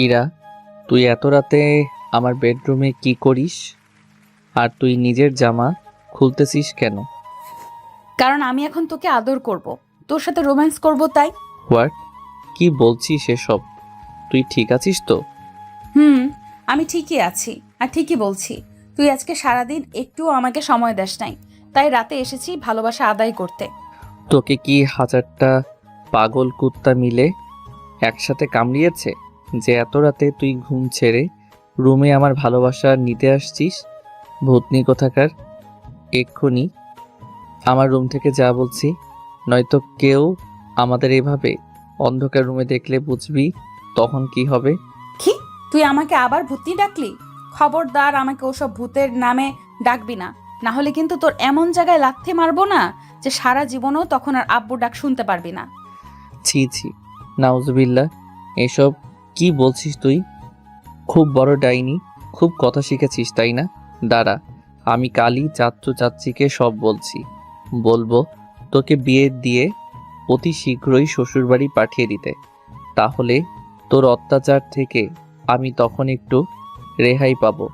ইরা, তুই এত রাতে আমার বেডরুমে কি করিস? আর তুই নিজের জামা খুলতেছিস কেন? কারণ আমি এখন তোকে আদর করব, তোর সাথে রোম্যান্স করব তাই। হোয়াট? কি বলছিস এসব? তুই ঠিক আছিস তো? হুম, আমি ঠিকই আছি আর ঠিকই বলছি। তুই আজকে সারাদিন একটুও আমাকে সময় দেস নাই, তাই রাতে এসেছি ভালোবাসা আদায় করতে। তোকে কি হাজারটা পাগল কুত্তা মিলে একসাথে কামড়িয়েছে যে এত রাতে তুই ঘুম ছেড়ে রুমে আমার ভালোবাসা নিতে আসছিস? ভূতনি কোথাকার! এক্ষুনি আমার রুম থেকে যা বলছি, নয়তো কেউ আমাদের এভাবে অন্ধকার রুমে দেখলে বুঝবি তখন কি হবে। কি? তুই আমাকে আবার ভূতনি ডাকলি? খবরদার আমাকে ওসব ভূতের নামে ডাকবি না, না হলে কিন্তু তোর এমন জায়গায় লাথি মারবো না যে সারা জীবনেও তখন আর আব্বু ডাক শুনতে পারবি না। ছি ছি, নাউজুবিল্লাহ! এসব কি বলছিস তুই? খুব বড় ডাইনি, খুব কথা শিখেছিস তাই না? দাঁড়া, আমি কালই চাচ্চু চাচ্চিকে সব বলবো তোকে বিয়ে দিয়ে অতি শীঘ্রই শ্বশুরবাড়ি পাঠিয়ে দিতে। তাহলে তোর অত্যাচার থেকে আমি তখন একটু রেহাই পাবো।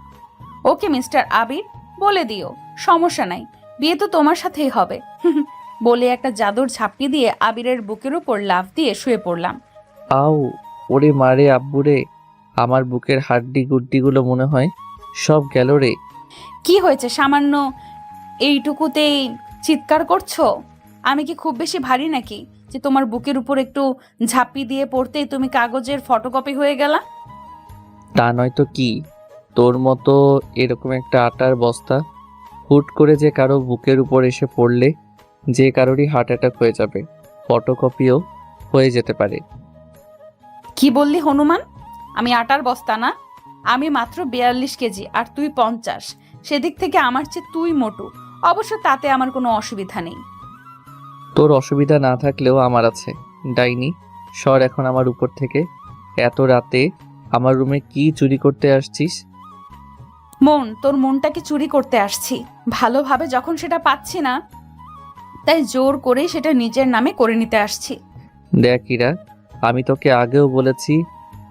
ওকে মিস্টার আবির, বলে দিও, সমস্যা নাই, বিয়ে তো তোমার সাথেই হবে। বলে একটা জাদুর ঝাপটি দিয়ে আবিরের বুকের উপর লাফ দিয়ে শুয়ে পড়লাম। আউ! ওরে মারে আব্বুরে! আমার বুকের হাড্ডি গুড্ডিগুলো মনে হয় সব গেল রে। কি হয়েছে, সামান্য এইটুকুতেই চিৎকার করছো? আমি কি খুব বেশি ভারী নাকি যে তোমার বুকের উপর একটু ঝাঁপি দিয়ে পড়তেই তুমি কাগজের ফটোকপি হয়ে গেলা? তা নয় তো কি! তোর মতো এরকম একটা আটার বস্তা হুট করে যে কারো বুকের উপর এসে পড়লে যে কারোরই হার্ট অ্যাটাক হয়ে যাবে, ফটোকপিও হয়ে যেতে পারে। কি বললি হনুমান? আমি আটার বস্তা না, আমি মাত্র 42 কেজি আর তুই 50। সেদিক থেকে আমার চেয়ে তুই মোটু। অবশ্য তাতে আমার কোনো অসুবিধা নেই। তোর অসুবিধা না থাকলেও আমার আছে। ডাইনি, সর এখন আমার উপর থেকে। এত রাতে আমার রুমে কি চুরি করতে আসছিস? মন, তোর মনটাকে চুরি করতে আসছি। ভালোভাবে যখন সেটা পাচ্ছি না, তাই জোর করেই সেটা নিজের নামে করে নিতে আসছি। দেখ ইরা, আমি তোকে আগেও বলেছি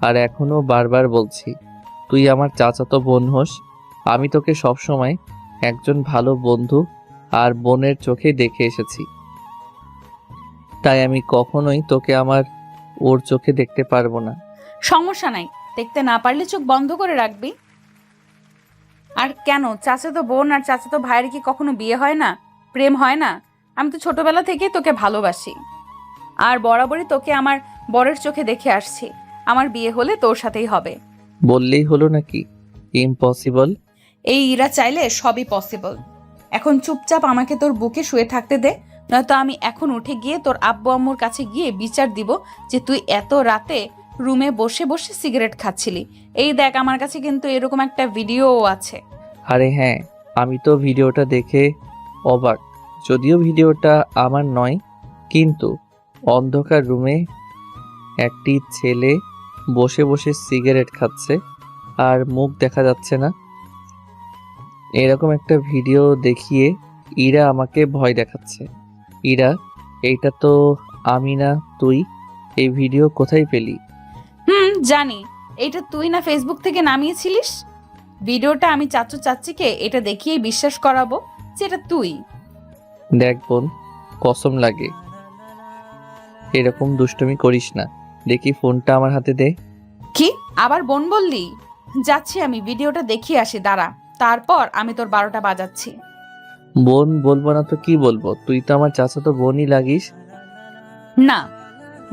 আর এখনো বারবার বলছি, তুই আমার চাচাতো বোন হোস। আমি তোকে সবসময় একজন ভালো বন্ধু আর বোনের চোখে দেখে এসেছি। তাই আমি কখনোই তোকে আমার ওর চোখে দেখতে পারবো না। সমস্যা নাই, দেখতে না পারলে চোখ বন্ধ করে রাখবি। আর কেন, চাচাতো বোন আর চাচাতো ভাইয়ের কি কখনো বিয়ে হয় না, প্রেম হয় না? আমি তো ছোটবেলা থেকেই তোকে ভালোবাসি আর বরাবরই তোকে আমার বরের চোখে দেখে আসছি। আমার বিয়ে হলে তোর সাথেই হবে। বললেই হলো নাকি? ইম্পসিবল। এই ইরা চাইলে সবই পসিবল। এখন চুপচাপ আমাকে তোর বুকে শুয়ে থাকতে দে, নয়তো আমি এখন উঠে গিয়ে তোর আব্বু আম্মুর কাছে গিয়ে বিচার দিব যে তুই এত রাতে রুমে বসে বসে সিগারেট খাচ্ছিলি। এই দেখ, আমার কাছে কিন্তু এরকম একটা ভিডিওও আছে। আরে হ্যাঁ, আমি তো ভিডিওটা দেখে অবাক। যদিও ভিডিওটা আমার নয়, কিন্তু অন্ধকার রুমে একটি ছেলে বসে বসে সিগারেট খাচ্ছে আর মুখ দেখা যাচ্ছে না, এরকম একটা ভিডিও দেখিয়ে ইরা আমাকে ভয় দেখাচ্ছে। ইরা, এইটা তো আমি না তুই। এই ভিডিও কোথায় পেলি? জানি, এটা তুই না ফেসবুক থেকে নামিয়েছিলিস। ভিডিওটা আমি চাচু চাচ্চিকে এটা দেখিয়ে বিশ্বাস করাবো যে এটা তুই। দেখ বোন, কসম লাগে এরকম দুষ্টুমি করিস না। দেখি ফোনটা আমার হাতে দে। কি, আবার বোন বললি? যাচ্ছি, আমি ভিডিওটা দেখিয়ে আসি, দাঁড়া। তারপর আমি তোর 12টা বাজাচ্ছি। বোন বলবো না তো কি বলবো? তুই তো আমার চাচাতো বোনই লাগিস। না,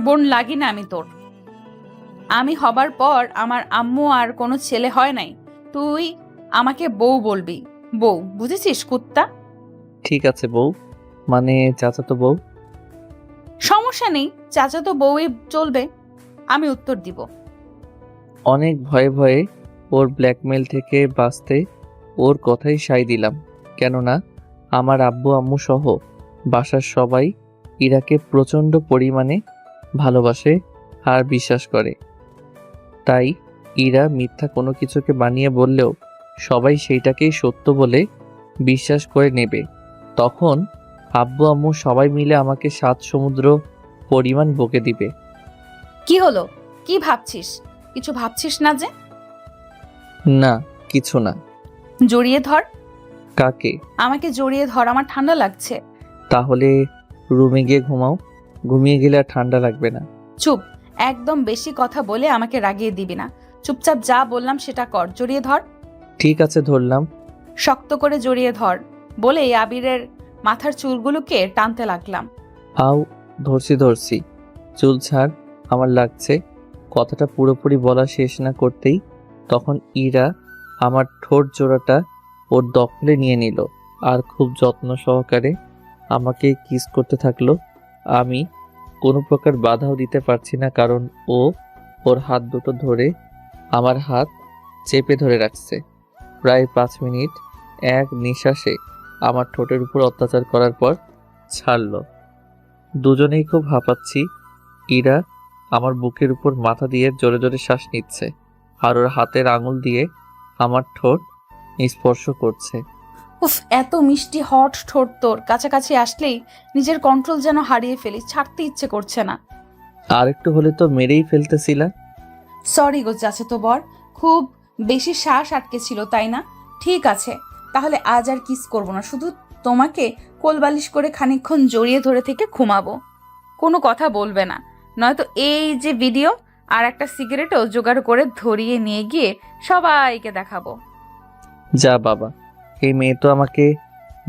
বোন লাগি না আমি তোর। আমি হবার পর আমার আম্মু আর কোনো ছেলে হয় নাই। তুই আমাকে বউ বলবি। বউ, বুঝেছিস কুত্তা? ঠিক আছে বউ, মানে চাচাতো বউ। সমস্যা নেই, চাচা তো বউই চলবে। আমি উত্তর দিব। অনেক ভয়ে ভয়ে ওর ব্ল্যাকমেল থেকে বাঁচতে ওর কথাই সায় দিলাম। কেননা আমার আব্বু আম্মু সহ বাসার সবাই ইরাকে প্রচণ্ড পরিমাণে ভালোবাসে আর বিশ্বাস করে। তাই ইরা মিথ্যা কোনো কিছুকে বানিয়ে বললেও সবাই সেইটাকেই সত্য বলে বিশ্বাস করে নেবে। তখন আব্বু আম্মু সবাই মিলে আমাকে 7 সমুদ্র পরিমাণ বকে দিবে। কি হলো, কি ভাবছিস? কিছু ভাবছিস না যে? না, কিছু না। জড়িয়ে ধর। কাকে? আমাকে জড়িয়ে ধর, আমার ঠান্ডা লাগছে। তাহলে রুমে গিয়ে ঘুমাও। ঘুমিয়ে গেলে আর ঠান্ডা লাগবে না। চুপ, একদম বেশি কথা বলে আমাকে রাগিয়ে দিবি না। চুপচাপ যা বললাম সেটা কর, জড়িয়ে ধর। ঠিক আছে, ধরলাম। শক্ত করে জড়িয়ে ধর বলেই আবিরের মাথার চুলগুলোকে টানতে লাগলাম। আও, ধরছি ধরছি। চুল ছাড়, আমার লাগছে। কথাটা পুরোপুরি বলা শেষ না করতেই তখন ইরা আমার ঠোঁট জোড়াটা ওর দখলে নিয়ে নিল আর খুব যত্ন সহকারে আমাকে কিস করতে থাকলো। আমি কোনো প্রকার বাধাও দিতে পারছি না, কারণ ও ওর হাত দুটো ধরে আমার হাত চেপে ধরে রাখছে। প্রায় 5 মিনিট এক নিঃশ্বাসে আমার ঠোঁটের উপর অত্যাচার করার পর ছাড়লো। দুজনেই খুব হাঁপাচ্ছি। ইরা আমার বুকের উপর মাথা দিয়ে জোরে জোরে শ্বাস নিচ্ছে আর ওর হাতের আঙুল দিয়ে আমার ঠোঁট স্পর্শ করছে। উফ, এত মিষ্টি হট ঠোঁট তোর, কাছাকাছি আসলেই নিজের কন্ট্রোল যেন হারিয়ে ফেলি, ছাড়তে ইচ্ছে করছে না। আর একটু হলে তো মেরেই ফেলতেছিলা। সরি গো চাচাতো বর, খুব বেশি শ্বাস আটকে ছিল তাই না? ঠিক আছে, তাহলে আজ আর কিস করবো না, শুধু তোমাকে কোলবালিশ করে খানিকক্ষণ জড়িয়ে ধরে থেকে ঘুমাবো। কোনো কথা বলবে না, নয়তো এই যে ভিডিও আর একটা সিগারেটও জোগাড় করে ধরিয়ে নিয়ে গিয়ে সবাইকে দেখাবো। যা বাবা, এই মেয়ে তো আমাকে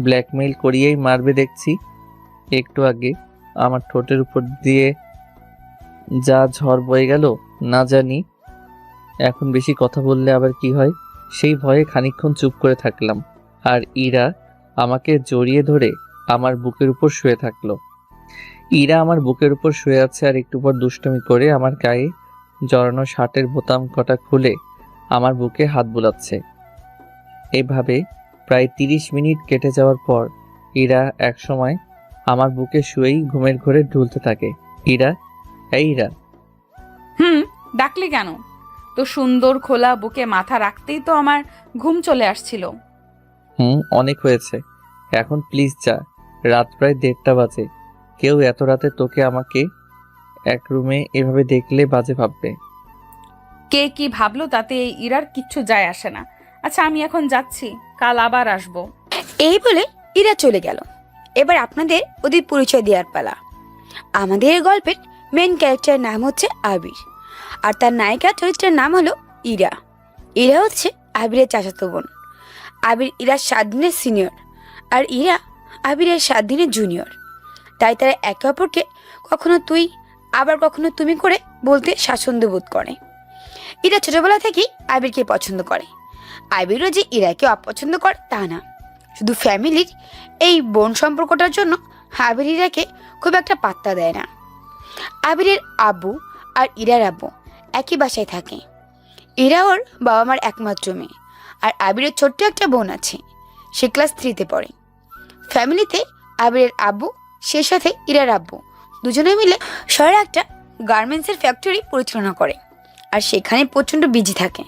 ব্ল্যাকমেইল করিয়েই মারবে দেখছি। একটু আগে আমার ঠোঁটের উপর দিয়ে যা ঝড় বয়ে গেল না জানি। এখন বেশি কথা বললে আবার কি হয়, সেই ভয়ে খানিকক্ষণ চুপ করে থাকলাম। আর ইরা আমাকে জড়িয়ে ধরে আমার বুকের উপর শুয়ে থাকলো। ইরা আমার বুকের উপর শুয়ে আছে আর একটু পর দুষ্টুমি করে আমার গায়ে জড়ানো শার্টের বোতাম কটা খুলে আমার বুকে হাত বুলাচ্ছে। এভাবে প্রায় 30 মিনিট কেটে যাওয়ার পর ইরা একসময় আমার বুকে শুয়েই ঘুমের ঘোরে ঢুলতে থাকে। ইরা, এই ইরা। ডাকলি কেন? তো সুন্দর খোলা বুকে মাথা রাখতেই তো আমার ঘুম চলে আসছিল। অনেক হয়েছে, এখন প্লিজ যা। রাত প্রায় 1:30 বাজে। কেউ এত রাতে তোকে আমাকে এক রুমে এভাবে দেখলে বাজে ভাববে। কে কি ভাবলো তাতে এই ইরার কিচ্ছু যায় আসে না। আচ্ছা, আমি এখন যাচ্ছি, কাল আবার আসবো। এই বলে ইরা চলে গেল। এবার আপনাদের ওদের পরিচয় দেওয়ার পালা। আমাদের গল্পের মেন ক্যারেক্টারের নাম হচ্ছে আবির, আর তার নায়িকা চরিত্রের নাম হলো ইরা। ইরা হচ্ছে আবিরের চাচাতো বোন। আবির ইরার 7 দিনের সিনিয়র, আর ইরা আবিরের 7 দিনের জুনিয়র। তাই তারা একে অপরকে কখনো তুই আবার কখনো তুমি করে বলতে স্বাচ্ছন্দ্য বোধ করে। ইরা ছোটবেলা থেকেই আবিরকে পছন্দ করে। আবিরও যে ইরাকে অপছন্দ করে তা না, শুধু ফ্যামিলির এই বোন সম্পর্কটার জন্য আবির ইরাকে খুব একটা পাত্তা দেয় না। আবিরের আব্বু আর ইরার আব্বু একই বাসায় থাকে। ইরা ওর বাবা মার একমাত্র মেয়ে, আর আবিরের ছোট্ট একটা বোন আছে, সে ক্লাস 3-তে পড়ে। ফ্যামিলিতে আবিরের আব্বু, সে সাথে ইরার আব্বু দুজনে মিলে শহরে একটা গার্মেন্টসের ফ্যাক্টরি পরিচালনা করে, আর সেখানে প্রচণ্ড বিজি থাকে।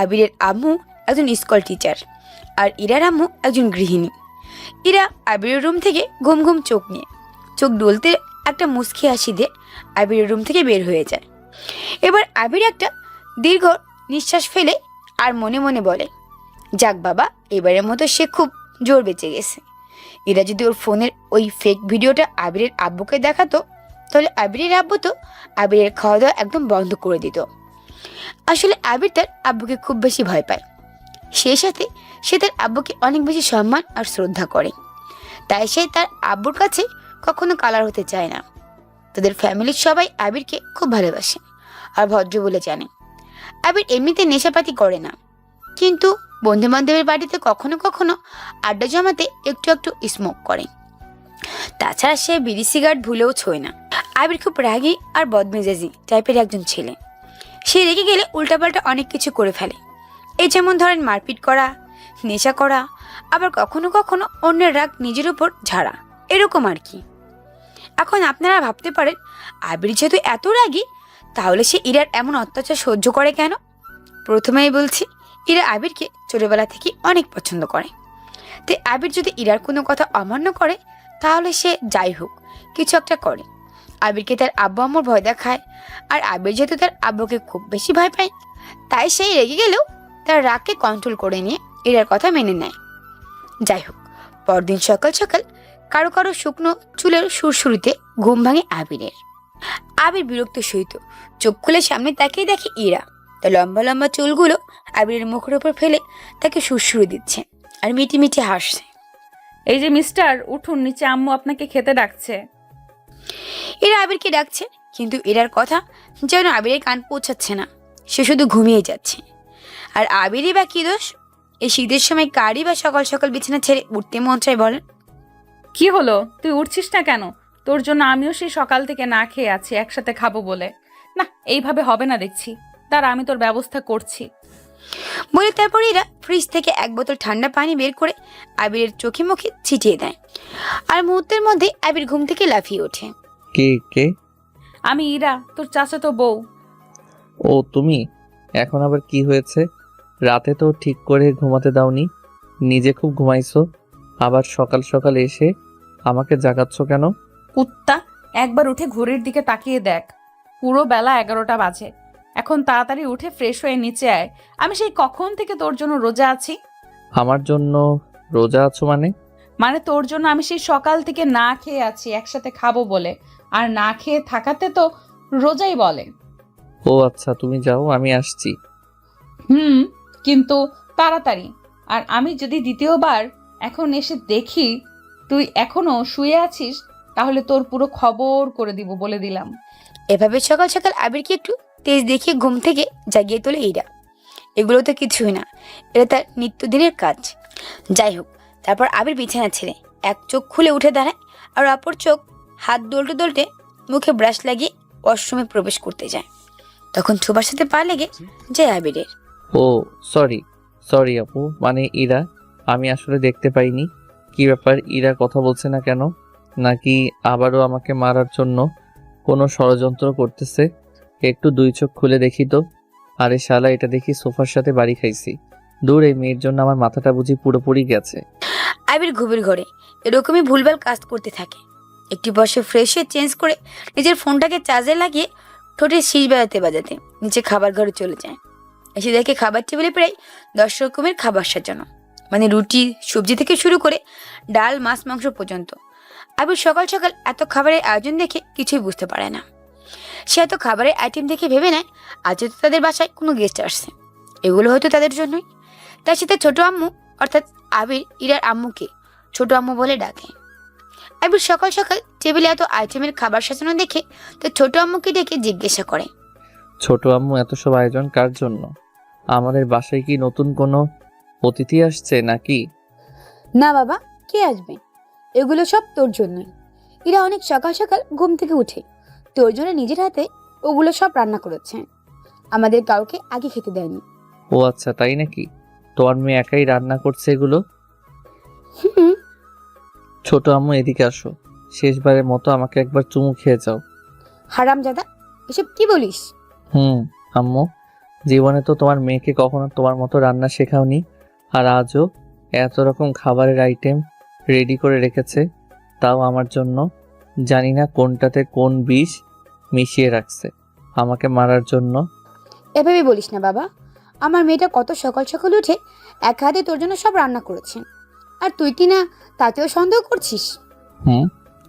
আবিরের আম্মু একজন স্কুল টিচার, আর ইরার আম্মু একজন গৃহিণী। ইরা আবিরের রুম থেকে ঘুম ঘুম চোখ নিয়ে, চোখ ডলতে একটা মুচকি হাসি দিয়ে আবিরের রুম থেকে বের হয়ে যায়। এবার আবির একটা দীর্ঘ নিঃশ্বাস ফেলে আর মনে মনে বলে, যাক বাবা, এবারের মতো সে খুব জোর বেঁচে গেছে। ইরা যদি ওর ফোনের ওই ফেক ভিডিওটা আবিরের আব্বুকে দেখাতো, তাহলে আবিরের আব্বু তো আবিরের খাওয়া দাওয়া একদম বন্ধ করে দিত। আসলে আবির তার আব্বুকে খুব বেশি ভয় পায়, সেই সাথে সে তার আব্বুকে অনেক বেশি সম্মান আর শ্রদ্ধা করে। তাই সে তার আব্বুর কাছে কখনো কালার হতে চায় না। তাদের ফ্যামিলির সবাই আবিরকে খুব ভালোবাসে আর ভদ্র বলে জানে। আবির এমনিতে নেশাপাতি করে না, কিন্তু বন্ধু বান্ধবের বাড়িতে কখনো কখনো আড্ডা জমাতে একটু একটু স্মোক করে। তাছাড়া সে বিড়ি সিগারেট ভুলেও ছোঁয় না। আবির খুব রাগী আর বদমেজাজি টাইপের একজন ছেলে। সে রেগে গেলে উল্টাপাল্টা অনেক কিছু করে ফেলে। এই যেমন ধরেন মারপিট করা, নেশা করা, আবার কখনো কখনো অন্যের রাগ নিজের উপর ঝাড়া, এরকম আর কি। এখন আপনারা ভাবতে পারেন, আবির যেহেতু এত রাগী, তাহলে সে ইরার এমন অত্যাচার সহ্য করে কেন? প্রথমেই বলছি, ইরা আবিরকে ছোটবেলা থেকে অনেক পছন্দ করে। তাই আবির যদি ইরার কোনো কথা অমান্য করে, তাহলে সে যাই হোক কিছু একটা করে। আবিরকে তার আব্বু আম্মুর ভয় দেখায়। আর আবির যেহেতু তার আব্বুকে খুব বেশি ভয় পায়, তাই সেই রেগে গেলেও তার রাগকে কন্ট্রোল করে নিয়ে ইরার কথা মেনে নেয়। যাই হোক, পরদিন সকাল সকাল কারো কারো শুকনো চুলের সুরসুরিতে ঘুম ভাঙে আবিরের। আবির বিরক্ত সহিত চোখ খুলে সামনে তাকিয়ে দেখে ইরা তার লম্বা লম্বা চুলগুলো আবিরের মুখের উপর ফেলে তাকে সুরসুরি দিচ্ছে আর মিটি মিটি হাসছে। এই যে মিস্টার, উঠুন, নিচে আম্মু আপনাকে খেতে ডাকছে। এরা আবিরকে ডাকছে, কিন্তু এরার কথা যেন আবিরের কান পৌঁছাচ্ছে না। সে শুধু ঘুমিয়ে যাচ্ছে। আর আবিরই বা কি দোষ? এই শীতের সময় কারই বা সকাল সকাল বিছানা ছেড়ে উঠতে মন চায় বলেন? কি হলো, তুই উঠছিস না কেন? তোর জন্য আমিও সেই সকাল থেকে না খেয়ে আছি, একসাথে খাবো বলে। না, এইভাবে হবে না দেখছি। তার আমি তোর ব্যবস্থা করছি। বলে তারপর এরা ফ্রিজ থেকে এক বোতল ঠান্ডা পানি বের করে আবিরের চোখে মুখে ছিটিয়ে দেয়। আর মুহূর্তের মধ্যে আবির ঘুম থেকে লাফিয়ে ওঠে। কে কে? আমি ইরা, তোর চাচাতো বউ। ও তুমি? এখন আবার কি হয়েছে? রাতে তো ঠিক করে ঘুমাতে দাওনি, নিজে খুব ঘুমাইছো, আবার সকাল সকাল এসে আমাকে জাগাচ্ছ কেন? কুত্তা, একবার উঠে ঘড়ির দিকে তাকিয়ে দেখ, পুরো বেলা 11টা বাজে। এখন তাড়াতাড়ি উঠে ফ্রেশ হয়ে নিচে আয়। আমি সেই কখন থেকে তোর জন্য রোজা আছি। আমার জন্য রোজা আছো মানে? মানে তোর জন্য আমি সেই সকাল থেকে না খেয়ে আছি, একসাথে খাবো বলে। আর না খেয়ে থাকাতে তো রোজাই বলে। ও আচ্ছা, তুমি যাও, আমি আসছি। কিন্তু তাড়াতাড়ি। আর আমি যদি দ্বিতীয়বার এখন এসে দেখি তুই এখনো শুয়ে আছিস, তাহলে তোর পুরো খবর করে দিব, বলে দিলাম। এভাবে সকাল সকাল আবিরকে একটু তেজ দেখিয়ে ঘুম থেকে জাগিয়ে তোলে ইরা। এগুলো তো কিছুই না, এটা তার নিত্যদিনের কাজ। যাই হোক, তারপর আবির বিছানা ছেড়ে এক চোখ খুলে উঠে দাঁড়ায় আর অপর চোখ হাত দোল্টে দোল্টে মুখে ব্রাশ লাগিয়ে ওয়াশরুমে প্রবেশ করতে যায়। তখন ছোবার সাথে পা লেগে যায় আবিরের। ও সরি সরি আপু, মানে ইরা, আমি আসলে দেখতে পাইনি। কি ব্যাপার, ইরা কথা বলছে না কেন? নাকি আবারও আমাকে মারার জন্য কোনো ষড়যন্ত্র করতেছে? একটু দুই চোখ খুলে দেখি তো। আরে শালা, এটা দেখি সোফার সাথে বাড়ি খাইছি। দূর, এই মেয়ের জন্য আমার মাথাটা বুঝি পুরোপুরি গেছে। আবির গভীর ঘরে এরকমই ভুলভাল কাজ করতে থাকে। একটি বসে ফ্রেশ হয়ে চেঞ্জ করে নিজের ফোনটাকে চার্জে লাগিয়ে ঠোঁটে শীষ বাজাতে নিচে খাবার ঘরে চলে যায়। এসে দেখে খাবার টেবিলে প্রায় 10 রকমের খাবার সাজানো, মানে রুটি সবজি থেকে শুরু করে ডাল মাছ মাংস পর্যন্ত। আবির সকাল সকাল এত খাবারের আয়োজন দেখে কিছুই বুঝতে পারে না। সে এত খাবারের আইটেম দেখে ভেবে নেয় আজ হয়তো তাদের বাসায় কোনো গেস্ট আসছে, এগুলো হয়তো তাদের জন্যই। তার সাথে ছোট আম্মু, অর্থাৎ আবির ইরার আম্মুকে ছোট আম্মু বলে ডাকে। আবির সকাল সকাল টেবিলে এত আইটেমের খাবার সাজানো দেখে তো ছোট আম্মুকে ডেকে জিজ্ঞাসা করে, ছোট আম্মু, এত সব আয়োজন কার জন্য? আমাদের বাসায় কি নতুন কোনো অতিথি আসছে নাকি? না বাবা, কে আসবে? এগুলো সব তোর জন্যই। ইরা অনেক সকাল সকাল ঘুম থেকে উঠে তোর জন্য নিজের হাতে ওগুলো সব রান্না করেছে, আমাদের কাউকে আগে খেতে দেয়নি। ও আচ্ছা, তাই নাকি? তোমার মেয়ে একাই রান্না করছে এগুলো? হুম। ছোট আম্মু, এদিকে আসো, শেষবারের মতো আমাকে একবার চুমু খেয়ে যাও। হারামজাদা, এসব কি বলিস? আম্মু, জীবনে তো তোমার মেয়েকে কখনো তোমার মতো রান্না শেখাওনি, আর আজও এত রকম খাবারের আইটেম রেডি করে রেখেছে, তাও আমার জন্য। জানি না কোনটাতে কোন বিষ মিশিয়ে রাখছে আমাকে মারার জন্য। এভাবে বলিস না বাবা, আমার মেয়েটা কত সকাল সকাল উঠে এক হাতে তোর জন্য সব রান্না করেছে, আর তুই কি না তাতেও সন্দেহ করছিস?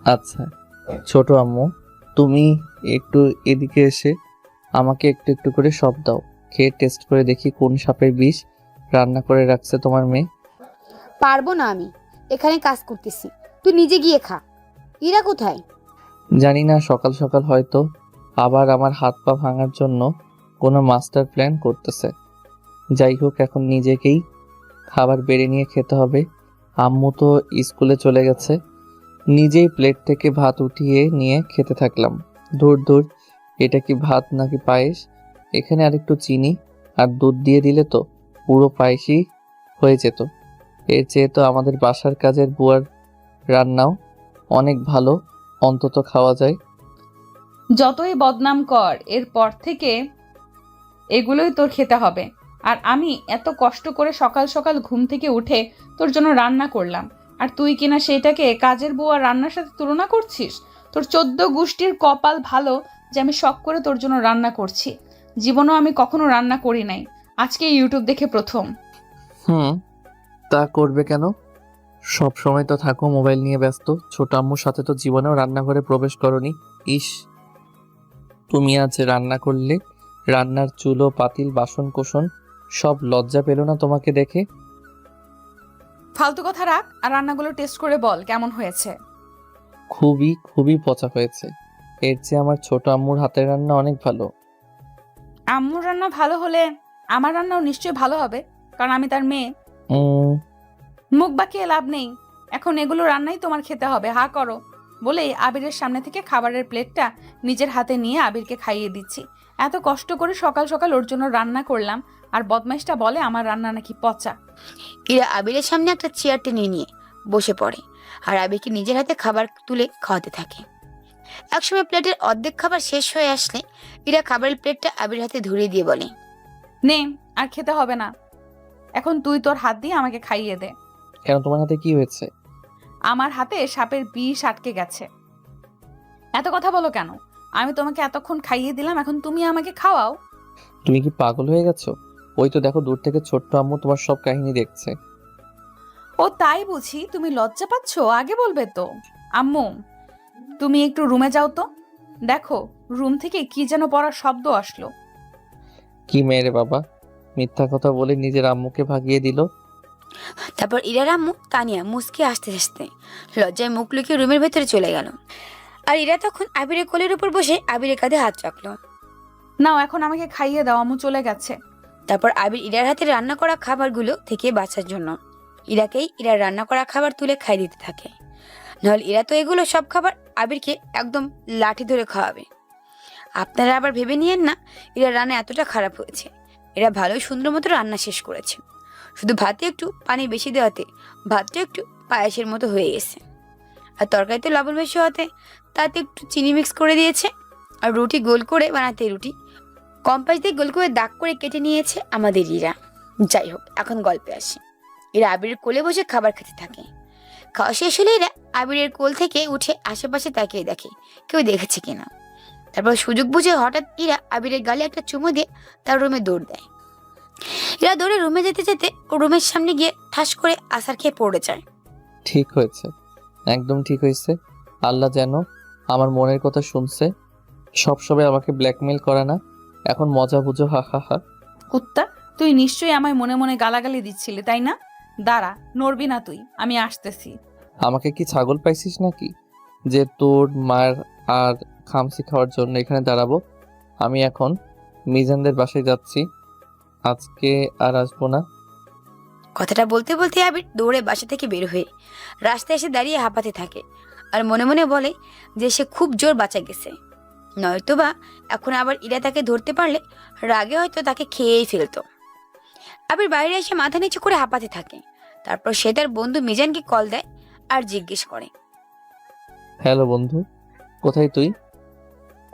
আচ্ছা ছোট আম্মু, তুমি একটু এদিকে এসে আমাকে একটু একটু করে সব দাও, খেয়ে টেস্ট করে দেখি কোন সাপের বিষ রান্না করে রাখছে তোমার মেয়ে। পারবো না, আমি এখানে কাজ করতেছি, তুই নিজে গিয়ে খা। ইরা কোথায়? জানি না, সকাল সকাল হয়তো আবার আমার হাত পা ভাঙার জন্য কোনো মাস্টার প্ল্যান করতেছে। যাই হোক, এখন নিজেকেই খাবার বেড়ে নিয়ে খেতে হবে। আম্মু তো স্কুলে চলে গেছে। নিজেই প্লেট থেকে ভাত উঠিয়ে নিয়ে খেতে থাকলাম। ধুর ধুর, এটা কি ভাত নাকি পায়েস? এখানে আরেকটু চিনি আর দুধ দিয়ে দিলে তো পুরো পায়েসই হয়ে যেত। এর চেয়ে তো আমাদের বাসার কাজের বুয়ার রান্নাও অনেক ভালো, অন্তত খাওয়া যায়। যতই বদনাম কর, এরপর থেকে এগুলোই তোর খেতে হবে। আর আমি এত কষ্ট করে সকাল সকাল ঘুম থেকে উঠে তোর জন্য রান্না করলাম, আর তুই কিনা সেটাকে কাজের বউ আর রান্নার সাথে তুলনা করছিস? তোর 14 গোষ্ঠীর কপাল ভালো যে আমি শখ করে তোর জন্য রান্না করছি। জীবনেও আমি কখনো রান্না করি নাই, আজকে ইউটিউব দেখে প্রথম। হুম, তা করবে কেন? সব সময় তো থাকো মোবাইল নিয়ে ব্যস্ত। ছোট আম্মুর সাথে তো জীবনেও রান্নাঘরে প্রবেশ করনি। ইস, তুমি আজ রান্না করলে, রান্নার চুলো পাতিল বাসন কোসন সব লজ্জা পেল না তোমাকে দেখে? ফালতু কথা রাখ, আর রান্নাগুলো টেস্ট করে বল কেমন হয়েছে। খুবই খুবই পচা হয়েছে। এর চেয়ে আমার ছোট আম্মুর হাতের রান্না অনেক ভালো। আম্মুর রান্না ভালো হলে আমার রান্নাও নিশ্চয়ই ভালো হবে, কারণ আমি তার মেয়ে। উম, মুখ বাঁকিয়ে লাভ নেই, এখন এগুলো রান্নাই তোমার খেতে হবে, হা করো। বলেই আবিরের সামনে থেকে খাবারের প্লেটটা নিজের হাতে নিয়ে আবিরকে খাইয়ে দিচ্ছি। এত কষ্ট করে সকাল সকাল ওর জন্য রান্না করলাম, আর বদমাইশটা বলে আমার রান্না নাকি পচা। ইরা আবিরের সামনে একটা চেয়ার টেনে নিয়ে বসে পড়ে আর আবিরকে নিজের হাতে খাবার তুলে খাওয়াতে থাকে। একসময় প্লেটের অর্ধেক খাবার শেষ হয়ে আসলে ইরা খাবারের প্লেটটা আবির হাতে ধরিয়ে দিয়ে বলে, নে, আর খেতে হবে না, এখন তুই তোর হাত দিয়ে আমাকে খাইয়ে দে। কেন, তোমার হাতে কি হয়েছে? আমার হাতে সাপের বিষ আটকে গেছে। এত কথা বলো কেন? আমি তোমাকে এতক্ষণ খাইয়ে দিলাম, এখন তুমি আমাকে খাওয়াও। তুমি কি পাগল হয়ে গেছো? ওই তো দেখো, দূর থেকে ছোট্ট আম্মু তোমার সব কাহিনী দেখছে। ও তাই বুঝি? তুমি লজ্জা পাচ্ছ? আগে বলবে তো। আম্মু, তুমি একটু রুমে যাও তো। দেখো, রুম থেকে কি যেন পড়ার শব্দ আসলো। কি মেয়ে বাবা, মিথ্যা কথা বলে নিজের আম্মুকে ভাগিয়ে দিল। তারপর ইরার আম্মু তানিয়া মুসকে আসতে আসতে লজ্জায় মুখ লুকিয়ে রুমের ভেতরে চলে গেল। আর ইরা তখন আবিরের কোলের উপর বসে আবিরের কাঁধে হাত রাখলো। নাও, এখন আমাকে খাইয়ে দাও, আম্মু চলে গেছে। তারপর আবির ইরার হাতে রান্না করা খাবারগুলো থেকে বাঁচার জন্য ইরাকেই ইরার রান্না করা খাবার তুলে খাই দিতে থাকে। নাহলে ইরা তো এগুলো সব খাবার আবিরকে একদম লাঠি ধরে খাওয়াবে। আপনারা আবার ভেবে নিয়েন না ইরা রান্না এতটা খারাপ হয়েছে। এরা ভালোই সুন্দর মতো রান্না শেষ করেছে, শুধু ভাতে একটু পানি বেশি দেওয়াতে ভাতটা একটু পায়েসের মতো হয়ে গেছে। আর তরকারিতে লবণ বেশি হওয়াতে তাতে একটু চিনি মিক্স করে দিয়েছে। আর রুটি গোল করে বানাতে রুটি কম্পাস দিয়ে গোল করে দাগ করে কেটে নিয়েছে আমাদের ইরা। যাই হোক, এখন গল্পে আসি। এরা আবিরের কোলে বসে খাবার খেতে থাকে। খাওয়া শেষ হলে এরা আবিরের কোল থেকে উঠে আশেপাশে তাকিয়ে দেখে কেউ দেখেছে কিনা। তারপর সুযোগ বুঝে হঠাৎ ইরা আবিরের গালে একটা চুমু দিয়ে তার রুমে দৌড় দেয়। এরা দৌড়ে রুমে যেতে যেতে ও রুমের সামনে গিয়ে ঠাস করে আছাড় খেয়ে পড়ে যায়। ঠিক হয়েছে, একদম ঠিক হয়েছে। আল্লাহ যেন আমার মনের কথা শুনছে। সবসময় আমাকে ব্ল্যাকমেল করে না, এখন মজা বুঝো, হা হা হা। কুত্তা, তুই নিশ্চয়ই আমায় মনে মনে গালাগালি দিচ্ছিলি, তাই না? দাঁড়া, নড়বি না তুই, আমি আসতেছি। আমাকে কি ছাগল পাইছিস নাকি যে তোর মার আর খামসি খাওয়ার জন্য এখানে দাঁড়াবো? আমি এখন মিজানদের বাসায় যাচ্ছি, আজকে আর আসবো না। কথাটা বলতে বলতে আবির দৌড়ে বাসা থেকে বের হয়ে রাস্তায় এসে দাঁড়িয়ে হাঁপাতে থাকে আর মনে মনে বলে যে সে খুব জোর বাঁচা গেছে। নয়তোবা এখন আবার ইরা তাকে ধরতে পারলে রাগে হয়তো তাকে খেয়েই ফেলতো। আবির বাইরে এসে মাথা নিচু করে হাঁপাতে থাকে। তারপর সে তার বন্ধু মিজানকে কল দেয় আর জিজ্ঞেস করে, হ্যালো বন্ধু, কোথায় তুই?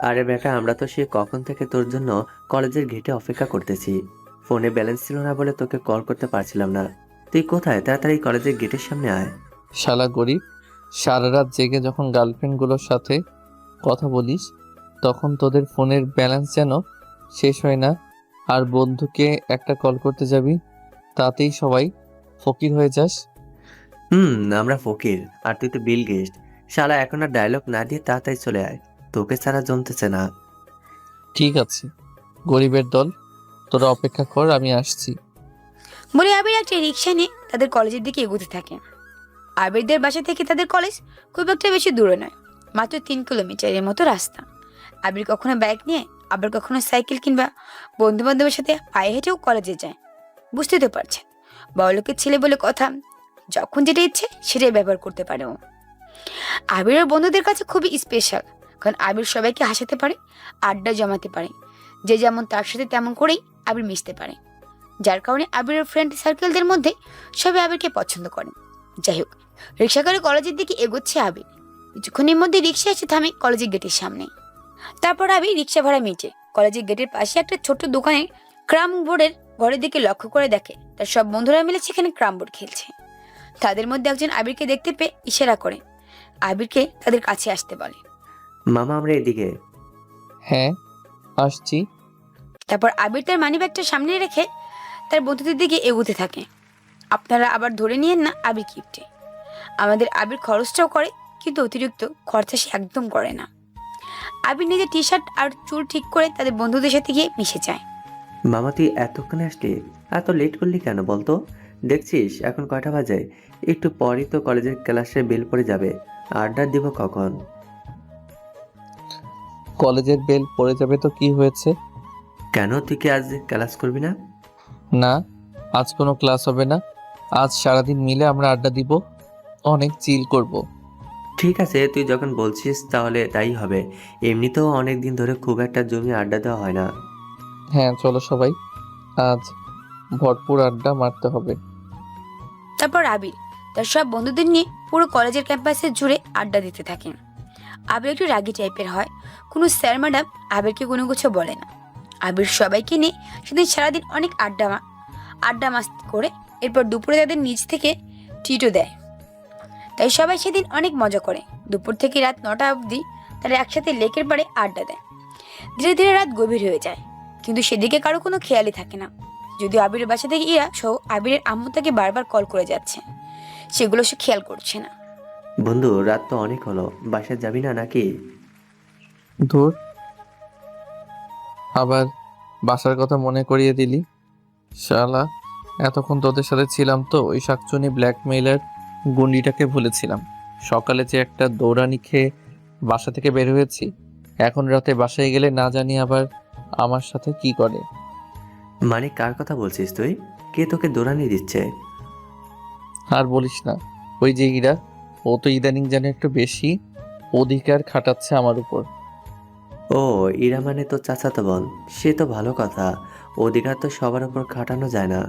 আরে বেটা, আমরা তো সে কখন থেকে তোর জন্য কলেজের গেটে অপেক্ষা করতেছি। ফোনে ব্যালেন্স ছিল না বলে তোকে কল করতে পারছিলাম না। তুই কোথায়? তাড়াতাড়ি কলেজের গেটের সামনে আয়। শালা গরিব, সারা রাত জেগে যখন গার্লফ্রেন্ডগুলোর সাথে কথা বলিস তখন তোদের ফোনের ব্যালেন্স যেন শেষ হয় না, আর বন্ধুকে একটা কল করতে যাবি তাতেই সবাই ফকির হয়ে যাস। আমরা ফকির আর তুই তো বিল গেস্ট। শালা, এখন আর ডায়লগ না দিয়ে তাড়াতাড়ি চলে আয়, তোকে ছাড়া জমতেছে না। ঠিক আছে, গরিবের দল, তোরা অপেক্ষা কর, আমি আসছি। বলে আবির একটা রিক্সা নিয়ে তাদের কলেজের দিকে এগোতে থাকে। আবিরদের বাসা থেকে তাদের কলেজ খুব একটা বেশি দূরে নয়, মাত্র 3 কিলোমিটারের মতো রাস্তা। আবির কখনো বাইক নিয়ে, আবার কখনো সাইকেল কিংবা বন্ধু বান্ধবের সাথে পায়ে হেঁটেও কলেজে যায়। বুঝতে তো পারছেন, বড়লোকের ছেলে বলে কথা, যখন যেটা ইচ্ছে সেটাই ব্যবহার করতে পারে ও। আবিরের বন্ধুদের কাছে খুবই স্পেশাল, কারণ আবির সবাইকে হাসাতে পারে, আড্ডা জমাতে পারে। যে যেমন তার সাথে তেমন করেই আবির মিশতে পারে, যার কারণে আবিরের ফ্রেন্ড সার্কেলদের মধ্যে সবাই আবিরকে পছন্দ করে। যাই হোক, রিক্সা করে কলেজের দিকে এগোচ্ছে আবির। কিছুক্ষণের মধ্যে রিক্সা এসে থামে কলেজের গেটের সামনে। তারপর আবির রিক্সা ভাড়া মিটে কলেজের গেটের পাশে একটা ছোট্ট দোকানে ক্রাম বোর্ডের ঘরের দিকে লক্ষ্য করে দেখে তার সব বন্ধুরা মিলে সেখানে ক্রাম বোর্ড খেলছে। তাদের মধ্যে একজন আবিরকে দেখতে পেয়ে ইশারা করে আবিরকে তাদের কাছে আসতে বলে। মামা আমরা এদিকে। হ্যাঁ, আসছি। তারপর আবির তার মানিব্যাগটা সামনে রেখে তার বন্ধুদের দিকে এগোতে থাকে। আপনারা আবার ধরে নিয়েন না আবির কিপটে। আমাদের আবির খরচটাও করে, কিন্তু অতিরিক্ত খরচা সে একদম করে না। আবির নিজের টি শার্ট আর চুল ঠিক করে তাদের বন্ধুদের সাথে গিয়ে মিশে যায়। মামা তুই এতক্ষণে আসলি, এত লেট করলি কেন বলতো? দেখছিস এখন কয়টা বাজে? একটু পরই তো কলেজের ক্লাসে বেল পড়ে যাবে। আড্ডা দিব কখন? কলেজের বেল পড়ে যাবে তো কি হয়েছে? কেন, তুই কি আজ ক্লাস করবি না? না, আজ কোনো ক্লাস হবে না। আজ সারাদিন মিলে আমরা আড্ডা দিব, অনেক চিল করব। ঠিক আছে, তুই যখন বলছিস তাহলে তাই হবে। এমনিতেও অনেক দিন ধরে খুব একটা জমি আড্ডা দেওয়া হয় না। হ্যাঁ চলো সবাই, আজ ভরপুর আড্ডা মারতে হবে। তারপর আবির তার সব বন্ধুদের নিয়ে পুরো কলেজের ক্যাম্পাসে জুড়ে আড্ডা দিতে থাকে। আবির একটু রাগী টাইপের হয়। কোনো স্যার ম্যাডাম আবিরকে কোনো কিছু বলে না। আবির সবাইকে নিয়ে সেদিন সারাদিন অনেক আড্ডা মাস্তি করে এরপর দুপুরে তাদের নিজ থেকে ট্রিটও দেয়। তাই সবাই সেদিন অনেক মজা করে। দুপুর থেকে রাত 9টা অবধি তারা একসাথে লেকের পাড়ে আড্ডা দেয়। ধীরে ধীরে রাত গভীর হয়ে যায়, কিন্তু সেদিকে কারো কোনো খেয়ালই থাকে না। যদিও আবিরের বাসা থেকে ইরা সহ আবিরের আম্মু তাকে বারবার কল করে যাচ্ছে, সেগুলো সে খেয়াল করছে না। বন্ধু, রাত তো অনেক হলো, বাসায় যাবি না নাকি? ধুর, আবার বাসার কথা মনে করিয়ে দিলি। শালা, এতক্ষণ তোদের সাথে ছিলাম তো ওই শাকচুনি ব্ল্যাকমেইলার গুন্ডিটাকে ভুলেছিলাম। সকালে যে একটা দৌড়ানি খেয়ে বাসা থেকে বের হয়েছি, এখন রাতে বাসায় গেলে না জানি আবার আমার সাথে কি করে। মানে কার কথা বলছিস তুই? কে তোকে দৌড়ানি দিচ্ছে? আর বলিস না, ওই যে ইরা, ও তো ইদানিং যেন একটু বেশি অধিকার খাটাচ্ছে আমার উপর। ও, ইরা মানে তো চাচাতো বোন। সে তো ভালো কথা। অধিকার তো সবার উপর খাটানো যায় না।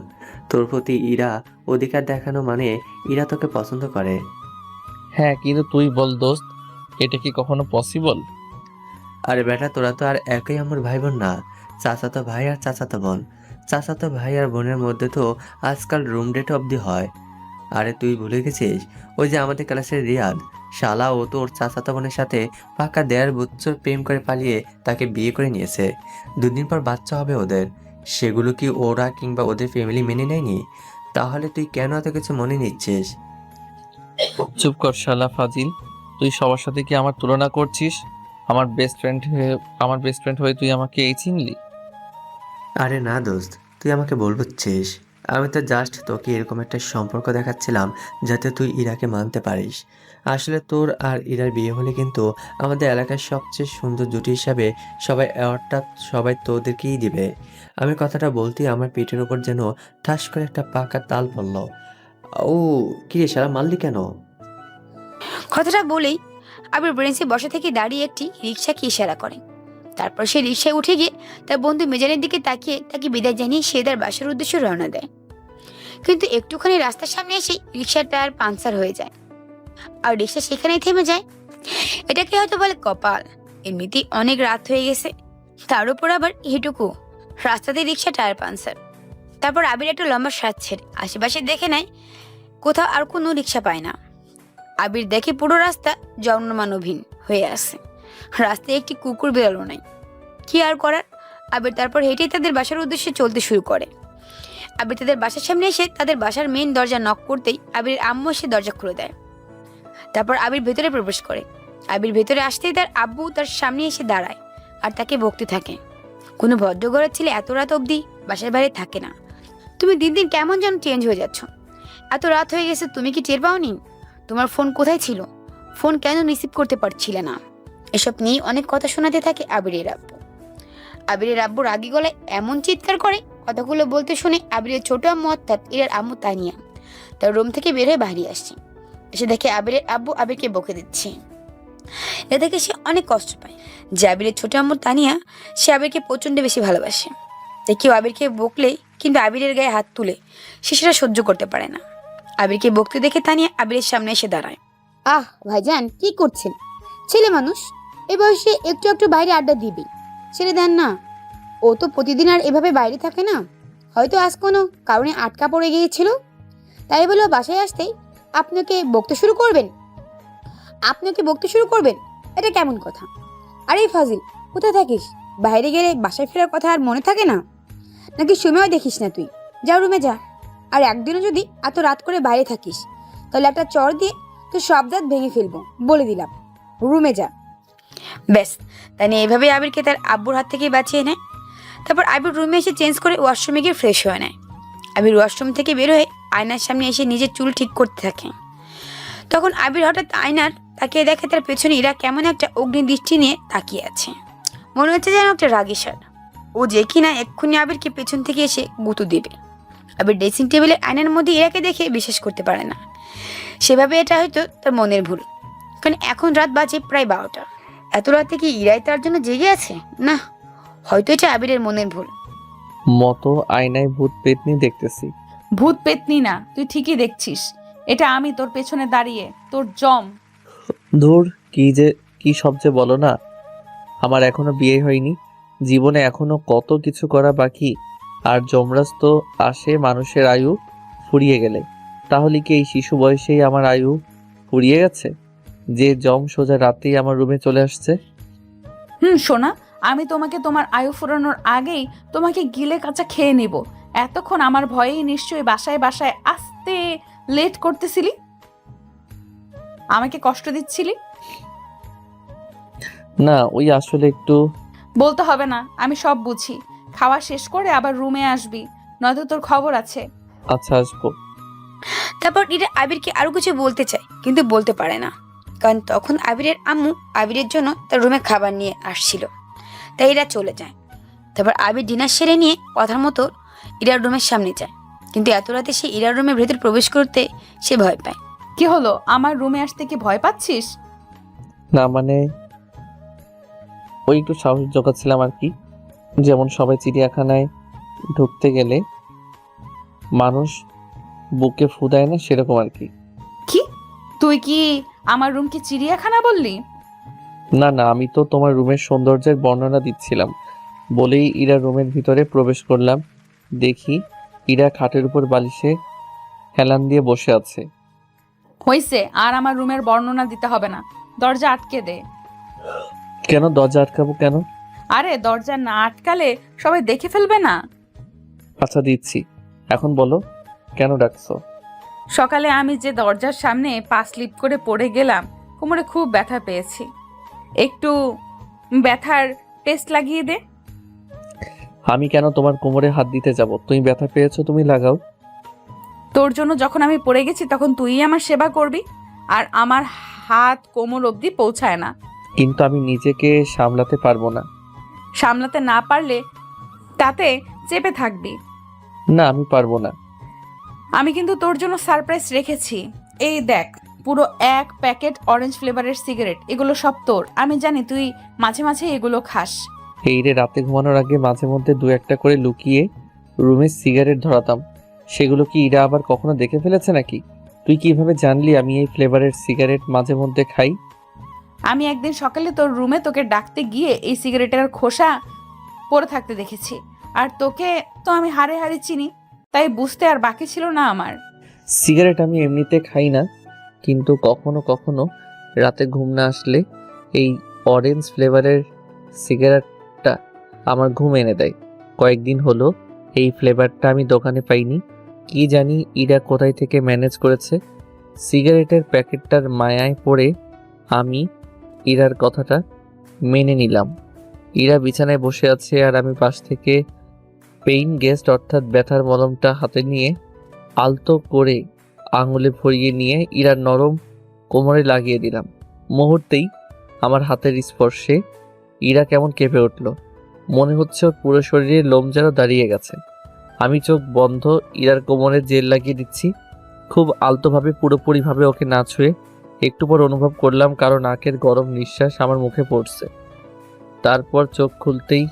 তোর প্রতি ইরা অধিকার দেখানো মানে ইরা তোকে পছন্দ করে। হ্যাঁ, কিন্তু তুই বল দোস্ত, এটা কি কখনো পসিবল? আরে বেটা, তোরা তো আর একই আমার ভাই বোন না। চাচাতো ভাই আর চাচাতো বোন। চাচাতো ভাই আর বোনের মধ্যে তো আজকাল রুম ডেট অবধি হয়। আরে তুই ভুলে গেছিস? ওই যে আমাদের ক্লাসের রিয়াদ, শালা ও তো ওর চাচাতো বোনের সাথে পাকা 1.5 বছর প্রেম করে পালিয়ে তাকে বিয়ে করে নিয়েছে। 2 দিন পর বাচ্চা হবে ওদের। সেগুলো কি ওরা কিংবা ওদের ফ্যামিলি মেনে নেয়নি? তাহলে তুই কেন এত কিছু মনে নিচ্ছিস? চুপ কর শালা ফাজিল, তুই সবার সাথে কি আমার তুলনা করছিস? আমার বেস্ট ফ্রেন্ড হয়ে তুই আমাকে এই চিনলি? আরে না দোস্ত, তুই আমাকে বলছিস? আমি তো জাস্ট তোকে এরকম একটা সম্পর্ক দেখাচ্ছিলাম যাতে তুই ইরাকে মানতে পারিস। আসলে তোর আর ইরার বিয়ে হলে কিন্তু আমাদের এলাকার সবচেয়ে সুন্দর জুটি হিসাবে সবাই তোদেরকেই দিবে। আমি কথাটা বলতেই আমার পেটের ওপর যেন ঠাস করে একটা পাকা তাল পড়ল। ও, কিরে শালা, মারলি কেন? কথাটা বলেই আবির ব্রেঞ্চে বসা থেকে দাঁড়িয়ে একটি রিক্সাকে ইশারা করে। তারপর সে রিক্সায় উঠে গিয়ে তার বন্ধু মেজানের দিকে তাকিয়ে তাকে বিদায় জানিয়ে সে তার বাসার উদ্দেশ্যে রওনা দেয়। কিন্তু একটুখানি রাস্তার সামনে এসে রিক্সার টায়ার পাংচার হয়ে যায়, আর রিক্সা সেখানেই থেমে যায়। এটাকে হয়তো বলে কপাল। এমনিতেই অনেক রাত হয়ে গেছে, তার উপর আবার এটুকু রাস্তাতে রিক্সা টায়ার পাংচার। তারপর আবির একটা লম্বা শ্বাস ছেড়ে আশেপাশে দেখে নেয়, কোথাও আর কোনো রিক্সা পায় না। আবির দেখে পুরো রাস্তা জনমানবহীন হয়ে আছে, রাস্তায় একটি কুকুর বেরোলো নাই। কি আর করার, আবির তারপর হেঁটেই তাদের বাসার উদ্দেশ্যে চলতে শুরু করে। আবির তাদের বাসার সামনে এসে তাদের বাসার মেইন দরজা নক করতেই আবিরের আম্মু এসে দরজা খুলে দেয়। তারপর আবির ভেতরে প্রবেশ করে। আবির ভেতরে আসতেই তার আব্বু তার সামনে এসে দাঁড়ায় আর তাকে বকতে থাকে, কোনো ভদ্রঘরের ছেলে এত রাত অবধি বাসার বাইরে থাকে না। তুমি দিন দিন কেমন যেন চেঞ্জ হয়ে যাচ্ছ। এত রাত হয়ে গেছে, তুমি কি টের পাওনি? তোমার ফোন কোথায় ছিল? ফোন কেন রিসিভ করতে পারছিলে না? এসব নিয়ে অনেক কথা শোনাতে থাকে আবিরের আব্বু। আবিরের আব্বু রাগী গলায় এমন চিৎকার করে, কথাগুলো বলতে শুনে আবিরের ছোট আম্মু অর্থাৎ ইরার আম্মু তানিয়া তার রুম থেকে বের হয়ে বাইরে আসছে। এসে দেখে আবিরের আব্বু আবিরকে বকে দিচ্ছে। এ দেখে সে অনেক কষ্ট পায় যে আবিরের ছোট আম্মু তানিয়া সে আবিরকে প্রচন্ড বেশি ভালোবাসে। তাই কেউ আবিরকে বকলে কিন্তু আবিরের গায়ে হাত তুলে সে সেটা সহ্য করতে পারে না। আবিরকে বকতে দেখে তানিয়া আবিরের সামনে এসে দাঁড়ায়। আহ ভাইজান, কি করছেন? ছেলে মানুষ, এ বয়সে একটু একটু বাইরে আড্ডা দিবি, ছেড়ে দেন না। ও তো প্রতিদিন আর এভাবে বাইরে থাকে না, হয়তো আজ কোনো কারণে আটকা পড়ে গিয়েছিল, তাই বলে বাসায় আসতেই আপনাকে বকতে শুরু করবেন? এটা কেমন কথা? আরে ফাজিল, কোথায় থাকিস? বাইরে গেলে বাসায় ফেরার কথা আর মনে থাকে না নাকি? সময়ও দেখিস না তুই? যা রুমে যা। আর একদিনও যদি এত রাত করে বাইরে থাকিস তাহলে একটা চড় দিয়ে তোর সব দাঁত ভেঙে ফেলবো, বলে দিলাম। রুমে যা। ব্যাস, তাই নিয়ে এভাবে আবিরকে তার আব্বুর হাত থেকে বাঁচিয়ে নেয়। তারপর আবির রুমে এসে চেঞ্জ করে ওয়াশরুমে গিয়ে ফ্রেশ হয়ে নেয়। আবির ওয়াশরুম থেকে বের হয়ে আয়নার সামনে এসে নিজের চুল ঠিক করতে থাকে। তখন আবির হঠাৎ আয়নার তাকিয়ে দেখে তার পেছনে ইরা কেমন একটা অগ্নি দৃষ্টি নিয়ে তাকিয়ে আছে। মনে হচ্ছে যেন একটা রাগী ষাঁড়। ও যে কিনা এক্ষুনি আবিরকে পেছন থেকে এসে গুঁতো দেবে। আবির ড্রেসিং টেবিলে আয়নার মধ্যে ইরাকে দেখে বিশ্বাস করতে পারে না। সেভাবে এটা হয়তো তার মনের ভুল, কারণ এখন রাত বাজে প্রায় 12টা। এত রাতে কি ইরাই তার জন্য জেগে আছে? না, হয়তো এটা আবিরের মনের ভুল। মতো আয়নায় ভূত পেতনি দেখতেছি। ভূত পেতনি না, তুই ঠিকই দেখছিস। এটা আমি তোর পেছনে দাঁড়িয়ে, তোর জম। ধুর, কি সব যে বলো না। আমার এখনো বিয়ে হয়নি, জীবনে এখনো কত কিছু করা বাকি। আর যমরাজ তো আসে মানুষের আয়ু ফুরিয়ে গেলে। তাহলে কি এই শিশু বয়সেই আমার আয়ু ফুরিয়ে গেছে যে জম সোজা রাতেই আমার রুমে চলে আসছে? শোনা, আমি তোমাকে তোমার আয়ু ফুরানোর আগেই তোমাকে গিলে কাঁচা খেয়ে নিব। এতক্ষণ আমার ভয়েই নিশ্চয়ই বাসায় বাসায় আসতে লেট করতেছিলি, আমাকে কষ্ট দিচ্ছিলি। না, ওই আসলে একটু। বলতে হবে না, আমি সব বুঝি। খাওয়া শেষ করে আবার রুমে আসবি, নয়তো তোর খবর আছে। আচ্ছা, আসবো। তারপর ইরা আবিরকে আরো কিছু বলতে চায়, কিন্তু বলতে পারে না, কারণ তখন আবিরের আম্মু আবিরের জন্য তার রুমে খাবার নিয়ে আসছিল। তাই ইরা চলে যায়। তারপর আবির ডিনার সেরে নিয়ে কথার মতো ইরার রুমের সামনে যায়, কিন্তু এত রাতে সে ইরার রুমের ভেতর প্রবেশ করতে সে ভয় পায়। কি হলো, আমার রুমে আসতে কি ভয় পাচ্ছিস? না মানে, ওই একটু সাহস জোগাচ্ছিলাম আর কি। যেমন সবাই চিড়িয়াখানায় ঢুকতে গেলে মানুষ বুকে ফু দেয় না, সেরকম আর কি। কি, তুই কি আমার রুমকে চিড়িয়াখানা বললি? না না, আমি তো তোমার রুমের সৌন্দর্যের বর্ণনা দিচ্ছিলাম বলেই ইরা রুমের ভিতরে প্রবেশ করলাম। দেখি ইরা খাটের উপর বালিশে হেলান দিয়ে বসে আছে। হইছে, আর আমার রুমের বর্ণনা দিতে হবে না। দরজা আটকে দে। কেন দরজা আটকাবো কেন? আরে দরজা না আটকালে সবাই দেখে ফেলবে না। আচ্ছা দিচ্ছি, এখন বলো কেন ডাকছো? সকালে আমি যে দরজার সামনে পা স্লিপ করে পড়ে গেলাম, কোমরে খুব ব্যথা পেয়েছি। একটু ব্যথার টেস্ট লাগিয়ে দে। আমি কেন তোমার কোমরে হাত দিতে যাব? তুমি ব্যথা পেয়েছো, তুমি লাগাও। তোর জন্য যখন আমি পড়ে গেছি তখন তুই আমার সেবা করবি, আর আমার হাত কোমর অবধি পৌঁছায় না। কিন্তু আমি নিজেকে সামলাতে পারবো না। সামলাতে না পারলে তাতে চেপে থাকবি। না, আমি পারবো না। আমি কিন্তু তোর জন্য সারপ্রাইজ রেখেছি। এই দেখ, পুরো 1 প্যাকেট অরেঞ্জ ফ্লেভারের সিগারেট। এগুলো সব তোর। আমি জানি তুই মাঝে মাঝে এগুলো খাস। এই রে, রাতে ঘুমানোর আগে মাঝে মধ্যে 2-1টা করে লুকিয়ে রুমে সিগারেট ধরাতাম। সেগুলো কি ইরা আবার কখনো দেখে ফেলেছে নাকি? তুই কিভাবে জানলি আমি এই ফ্লেভারের সিগারেট মাঝে মধ্যে খাই? আমি একদিন সকালে তোর রুমে তোকে ডাকতে গিয়ে এই সিগারেটের খোসা পড়ে থাকতে দেখেছি। আর তোকে তো আমি হাড়ে হাড়ে চিনি, তাই বুঝতে আর বাকি ছিল না আমার। সিগারেট আমি এমনিতে খাই না, কিন্তু কখনো কখনো রাতে ঘুম না আসলে এই অরেঞ্জ ফ্লেভারের সিগারেটটা আমার ঘুম এনে দেয়। কয়েকদিন হলো এই ফ্লেভারটা আমি দোকানে পাইনি। কি জানি ইরা কোথায় থেকে ম্যানেজ করেছে। সিগারেটের প্যাকেটটার মায়ায় পড়ে আমি ইরার কথাটা মেনে নিলাম। ইরা বিছানায় বসে আছে আর আমি পাশ থেকে পেইন গেস্ট অর্থাৎ ব্যথার মলমটা হাতে নিয়ে আলতো করে আঙুলে ভরিয়ে নিয়ে ইরার নরম কোমরে লাগিয়ে দিলাম। মুহূর্তেই আমার হাতের স্পর্শে ইরা কেমন কেঁপে উঠল। মনে হচ্ছে ওর পুরো শরীরে লোম যেন দাঁড়িয়ে গেছে। আমি চোখ বন্ধ ইরার কোমরে জেল লাগিয়ে দিচ্ছি, খুব আলতোভাবে, পুরোপুরিভাবে ওকে না ছুঁয়ে। একটু পর অনুভব করলাম কারো নাকের গরম নিঃশ্বাস আমার মুখে পড়ছে। তারপর চোখ খুলতেই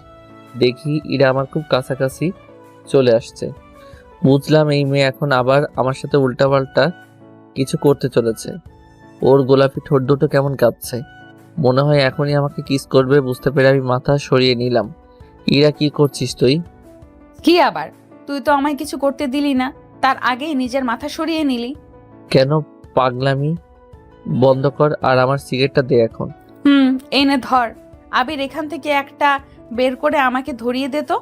দেখি ইরা আমার খুব কাছাকাছি চলে আসছে। বুঝলাম এই মেয়ে এখন আবার আমার সাথে উল্টাপাল্টা কিছু করতে চলেছে। ওর গোলাপি ঠোঁট দুটো কেমন কাঁপছে, মনে হয় এখনই আমাকে কিস করবে। বুঝতে পেরে আমি মাথা সরিয়ে নিলাম। ইরা, কি করছিস তুই? কি আবার? তুই তো আমায় কিছু করতে দিলি না, তার আগেই নিজের মাথা সরিয়ে নিলি। কেন? পাগলামি বন্ধ কর আর আমার সিগারেটটা দে এখন। এই নে ধর। আবির এখান থেকে একটা বের করে আমাকে ধরিয়ে দে তো,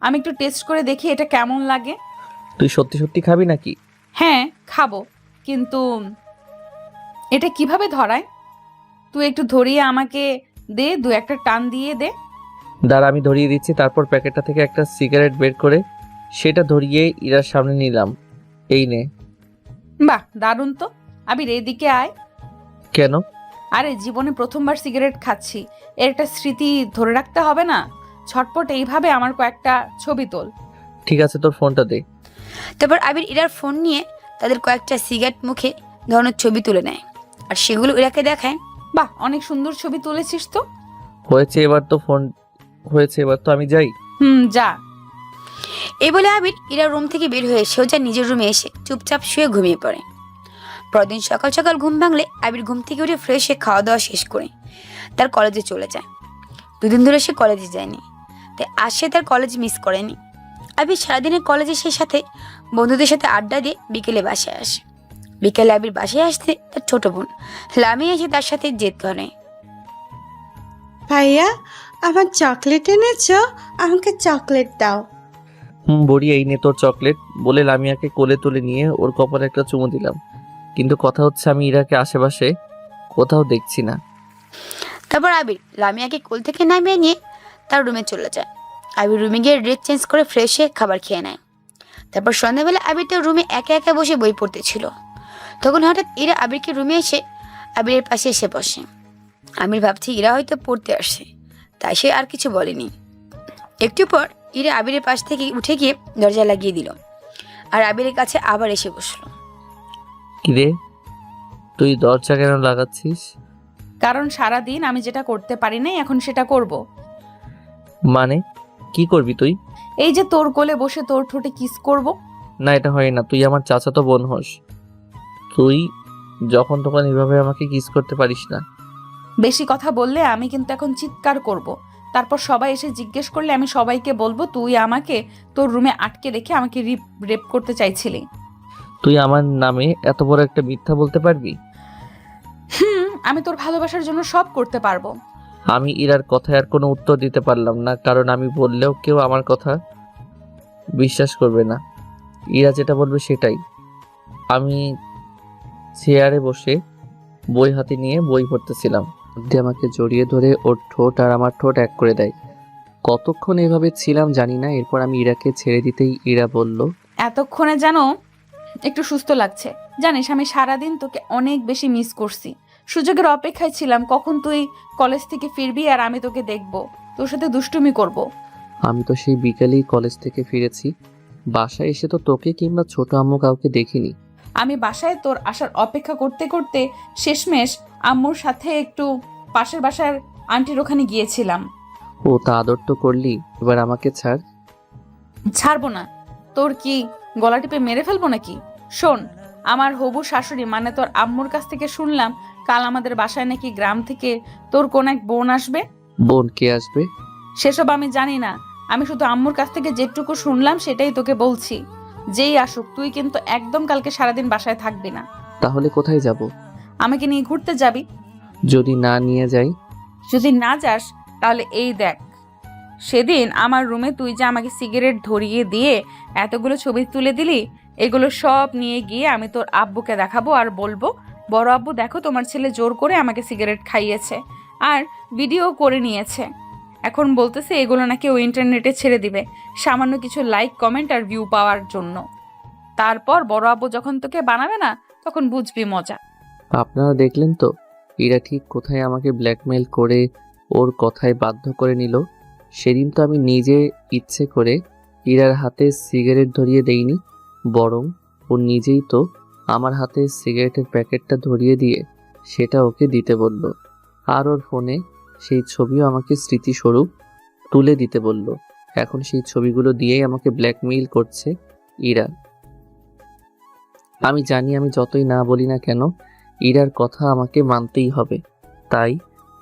আমি একটু টেস্ট করে দেখি এটা কেমন লাগে। তুই সত্যি সত্যি খাবি নাকি? হ্যাঁ খাবো, কিন্তু এটা কিভাবে ধরায়? তুই একটু ধরিয়ে আমাকে দে, দু একটা টান দিয়ে দে। দাঁড়া, আমি ধরিয়ে দিচ্ছি। তারপর প্যাকেটটা থেকে একটা সিগারেট বের করে সেটা ধরিয়ে ইরার সামনে নিলাম। এই নে। বাহ দারুণ তো। আবির এদিকে আয়। কেন? আরে জীবনে প্রথমবার সিগারেট খাচ্ছি, এর একটা স্মৃতি ধরে রাখতে হবে না? ছটপট এইভাবে আমার কয়েকটা ছবি তোল। ঠিক আছে, তোর ফোনটা দে। তারপর আবির ইরার ফোন নিয়ে তাদের কয়েকটা সিগারেট মুখে ধরনের ছবি তুলে নেয় আর সেগুলো ইরাকে দেখায়। বাহ অনেক সুন্দর ছবি তুলেছিস তো। হয়েছে এবার তো ফোন হয়েছে, এবার তো আমি যাই। যা। এই বলে আবির ইরার রুম থেকে বের হয়ে সোজা নিজের রুমে এসে চুপচাপ শুয়ে ঘুমিয়ে পড়ে। পরদিন সকাল সকাল ঘুম ভাঙলে আবির ঘুম থেকে উঠে ফ্রেশ হয়ে খাওয়া দাওয়া শেষ করে তার কলেজে চলে যায়। দুদিন ধরে সে কলেজে যায়নি, তাই আজ সে তার কলেজ মিস করেনি। আবির সারাদিনের কলেজে সেই সাথে বন্ধুদের সাথে আড্ডা দিয়ে বিকেলে বাসায় আসে। বিকেলে আবির বাসায় আসতে তার ছোট বোন লামিয়া এসে তার সাথে জেদ করে। ভাইয়া, আমার চকলেট এনেছো? আমাকে চকলেট দাও। বড়ি, এই নে তোর চকলেট বলে লামিয়াকে কোলে তুলে নিয়ে ওর কপালে একটা চুমু দিলাম। কিন্তু কথা হচ্ছে আমি ইরাকে আশেপাশে কোথাও দেখছি না। তারপর আবির লামিয়াকে কোল থেকে নামিয়ে নিয়ে তার রুমে চলে যায়। আবির রুমে গিয়ে ড্রেস চেঞ্জ করে ফ্রেশ হয়ে খাবার খেয়ে নেয়। তারপর সন্ধ্যাবেলা আবির তার রুমে একা একা বসে বই পড়তেছিল। তখন হঠাৎ ইরা আবিরকে রুমে এসে আবিরের পাশে এসে বসে। আবির ভাবছে ইরা হয়তো পড়তে আসে, তাই সে আর কিছু বলেনি। একটু পর ইরা আবিরের পাশ থেকে উঠে গিয়ে দরজা লাগিয়ে দিল আর আবিরের কাছে আবার এসে বসলো। কিরে, তুই দরজা কেন লাগাচ্ছিস? কারণ সারা দিন আমি যেটা করতে পারি নাই এখন সেটা করব। মানে কি করবি তুই? এই যে তোর কোলে বসে তোর ঠোঁটে কিস করব। না, এটা হয় না। তুই আমার চাচাতো বোন হোস। তুই যখন তখন এভাবে আমাকে কিস করতে পারিস না। বেশি কথা বললে আমি কিন্তু এখন চিৎকার করব। তারপর সবাই এসে জিজ্ঞেস করলে আমি সবাইকে বলবো তুই আমাকে তোর রুমে আটকে রেখে আমাকে রেপ করতে চাইছিলি। তুই আমার নামে এত বড় একটা মিথ্যা বলতে পারবি? আমি তোর ভালোবাসার জন্য সব করতে পারবো। আমি ইরার কথায় আর কোনো উত্তর দিতে পারলাম না, কারণ আমি বললেও কেউ আমার কথা বিশ্বাস করবে না। ইরা যেটা বলবে সেটাই। আমি চেয়ারে বসে বই হাতে নিয়ে বই পড়তেছিলাম। মধ্যে আমাকে জড়িয়ে ধরে ওর ঠোঁট আর আমার ঠোঁট এক করে দেয়। কতক্ষণ এভাবে ছিলাম জানি না। এরপর আমি ইরাকে ছেড়ে দিতেই ইরা বলল, এতক্ষণে যেন একটু সুস্থ লাগছে। জানিস আমি সারাদিন তোকে অনেক বেশি মিস করছি। সুযোগের অপেক্ষায় ছিলাম কখন তুই কলেজ থেকে ফিরবি আর আমি তোকে দেখব, তোর সাথে দুষ্টুমি করব। আমি তো সেই বিকেলেই কলেজ থেকে ফিরেছি। বাসায় এসে তো তোকে কিংবা ছোট আম্মু কাউকে দেখিনি। আমি বাসায় তোর আসার অপেক্ষা করতে করতে শেষমেশ আম্মুর সাথে একটু পাশের বাসার আন্টির ওখানে গিয়েছিলাম। ও তা আদর তো করলি, এবার আমাকে ছাড়। ছাড়বো না। তোর কি গলা টিপে মেরে ফেলবো নাকি? শোন, আমার হবু শাশুড়ি মানে তোর আম্মুর কাছ থেকে শুনলাম কাল আমাদের বাসায় নাকি গ্রাম থেকে তোর কোন এক বোন আসবে। বোন কে আসবে? সেসব আমি জানি না, আমি শুধু আম্মুর কাছ থেকে যেটুকু শুনলাম সেটাই তোকে বলছি। যেই আসুক তুই কিন্তু একদম কালকে সারাদিন বাসায় থাকবি না। তাহলে কোথায় যাব? আমাকে নিয়ে ঘুরতে যাবি। যদি না নিয়ে যাই? যদি না যাস তাহলে এই দেখ, সেদিন আমার রুমে তুই যে আমাকে সিগারেট ধরিয়ে দিয়ে এতগুলো ছবি তুলে দিলি, এগুলো সব নিয়ে গিয়ে আমি তোর আব্বুকে দেখাবো আর বলবো, বড় আব্বু দেখো তোমার ছেলে জোর করে আমাকে সিগারেট খাইয়েছে আর ভিডিও করে নিয়েছে। এখন বলতেছে এগুলো নাকি ও ইন্টারনেটে ছেড়ে দিবে সামান্য কিছু লাইক কমেন্ট আর ভিউ পাওয়ার জন্য। তারপর বড় আব্বু যখন তোকে বানাবে না তখন বুঝবি মজা। আপনারা দেখলেন তো ইরা ঠিক কোথায় আমাকে ব্ল্যাকমেল করে ওর কথায় বাধ্য করে নিল। সেদিন তো আমি নিজে ইচ্ছে করে ইরার হাতে সিগারেট ধরিয়ে দেইনি, বরং ও নিজেই তো আমার হাতে সিগারেটের প্যাকেটটা ধরিয়ে দিয়ে সেটা ওকে দিতে বলল। আর ওর ফোনে সেই ছবিও আমাকে স্মৃতিস্বরূপ তুলে দিতে বলল। এখন সেই ছবিগুলো দিয়েই আমাকে ব্ল্যাকমেইল করছে ইরা। আমি জানি আমি যতই না বলি না কেন ইরার কথা আমাকে মানতেই হবে। তাই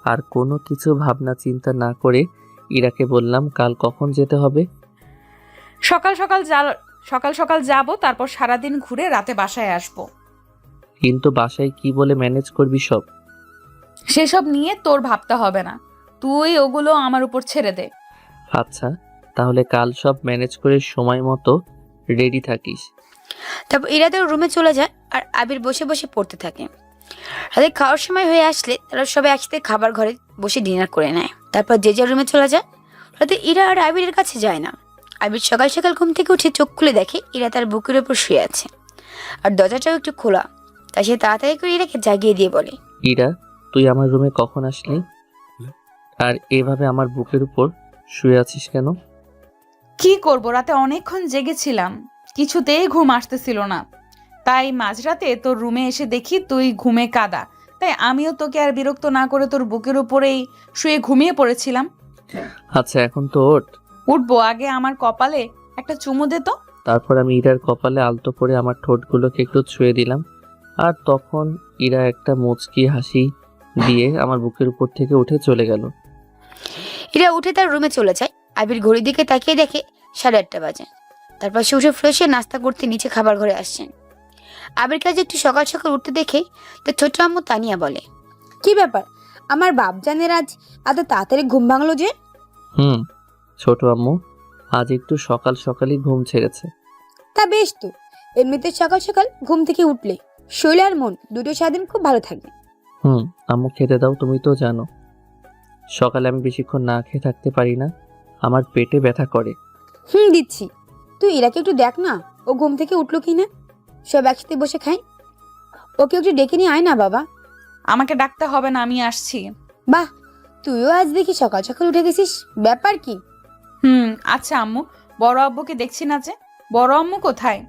আর কোনো কিছু ভাবনা চিন্তা না করে ইরাকে বললাম কাল কখন যেতে হবে। সকাল সকাল যাব, তারপর সারাদিন ঘুরে রাতে বাসায় আসবো। কিন্তু বাসায় কি বলে ম্যানেজ করবি সব? সেসব নিয়ে তোর ভাবতে হবে না। তুই ওগুলো আমার উপর ছেড়ে দে। আচ্ছা, তাহলে কাল সব ম্যানেজ করে সময় মতো রেডি থাকিস। তারপর ইরা তার রুমে চলে যায় আর আবির বসে বসে পড়তে থাকে। রাতে খাওয়ার সময় হয়ে আসলে তারা সবাই একসাথে খাবার ঘরে বসে ডিনার করে নেয়। তারপর যে যার রুমে চলে যায়। রাতে ইরা আর আবিরের কাছে যায় না। আবির সকাল সকাল ঘুম থেকে উঠে চোখ খুলে দেখে ইরা তার বুকের উপর শুয়ে আছে আর দরজাটাও একটু খোলা। তাই সে তাড়াতাড়ি করে ইরাকে জাগিয়ে দিয়ে বলে, ইরা, তুই আমার রুমে কখন আসলি? আর এভাবে আমার বুকের উপর শুয়ে আছিস কেন? কি করব, রাতে অনেকক্ষণ জেগেছিলাম, কিছুতেই ঘুম আসতেছিল না। তাই মাঝরাতে তোর রুমে এসে দেখি তুই ঘুমে কাদা। তাই আমিও তোকে আর বিরক্ত না করে তোর বুকের উপরেই শুয়ে ঘুমিয়ে পড়েছিলাম। আচ্ছা, এখন তো ওঠ। উঠবো, আগে আমার কপালে একটা চুমু দে তো। তারপর আমি ইরার কপালে আলতো করে আমার ঠোঁটগুলোকে একটু ছুঁয়ে দিলাম। আর তখন ইরা একটা মুচকি হাসি দিয়ে আমার বুকের উপর থেকে উঠে চলে গেল। ইরা উঠে তার রুমে চলে যায়। আবির ঘড়ির দিকে তাকিয়ে দেখে 8:30 বাজে। তারপর সে উঠে ফ্রেশ হয়ে নাস্তা করতে নিচে খাবার ঘরে আসছেন। আবির কাছে একটু সকাল সকাল উঠতে দেখে তার ছোট আম্মু তানিয়া বলে, কি ব্যাপার, আমার বাপজানের আজ এত তাড়াতাড়ি ঘুম ভাঙলো যে? ছোট আম্মু আজ একটু সকাল সকালই ঘুম ছেড়েছে। তা বেশ তো, এমনিতে সকাল সকাল ঘুম থেকে উঠলে শরীর আর মন দুটো সারাদিন খুব ভালো থাকবে। আম্মু খেতে দাও, তুমি তো জানো সকালে আমি বেশিক্ষণ না খেয়ে থাকতে পারি না, আমার পেটে ব্যথা করে। দিচ্ছি। তুই ইরাকে একটু দেখ না, ও ঘুম থেকে উঠলো কি না। সব একসাথে বসে খাই। ওকে একটু ডেকে নিয়ে আয় না বাবা। আমাকে ডাকতে হবে না, আমি আসছি। বাহ, তুইও আজ দেখি সকাল সকাল উঠে গেছিস, ব্যাপার কি? আচ্ছা আম্মু, বড় আব্বুকে দেখছি না যে। বড় আম্মু কোথায়?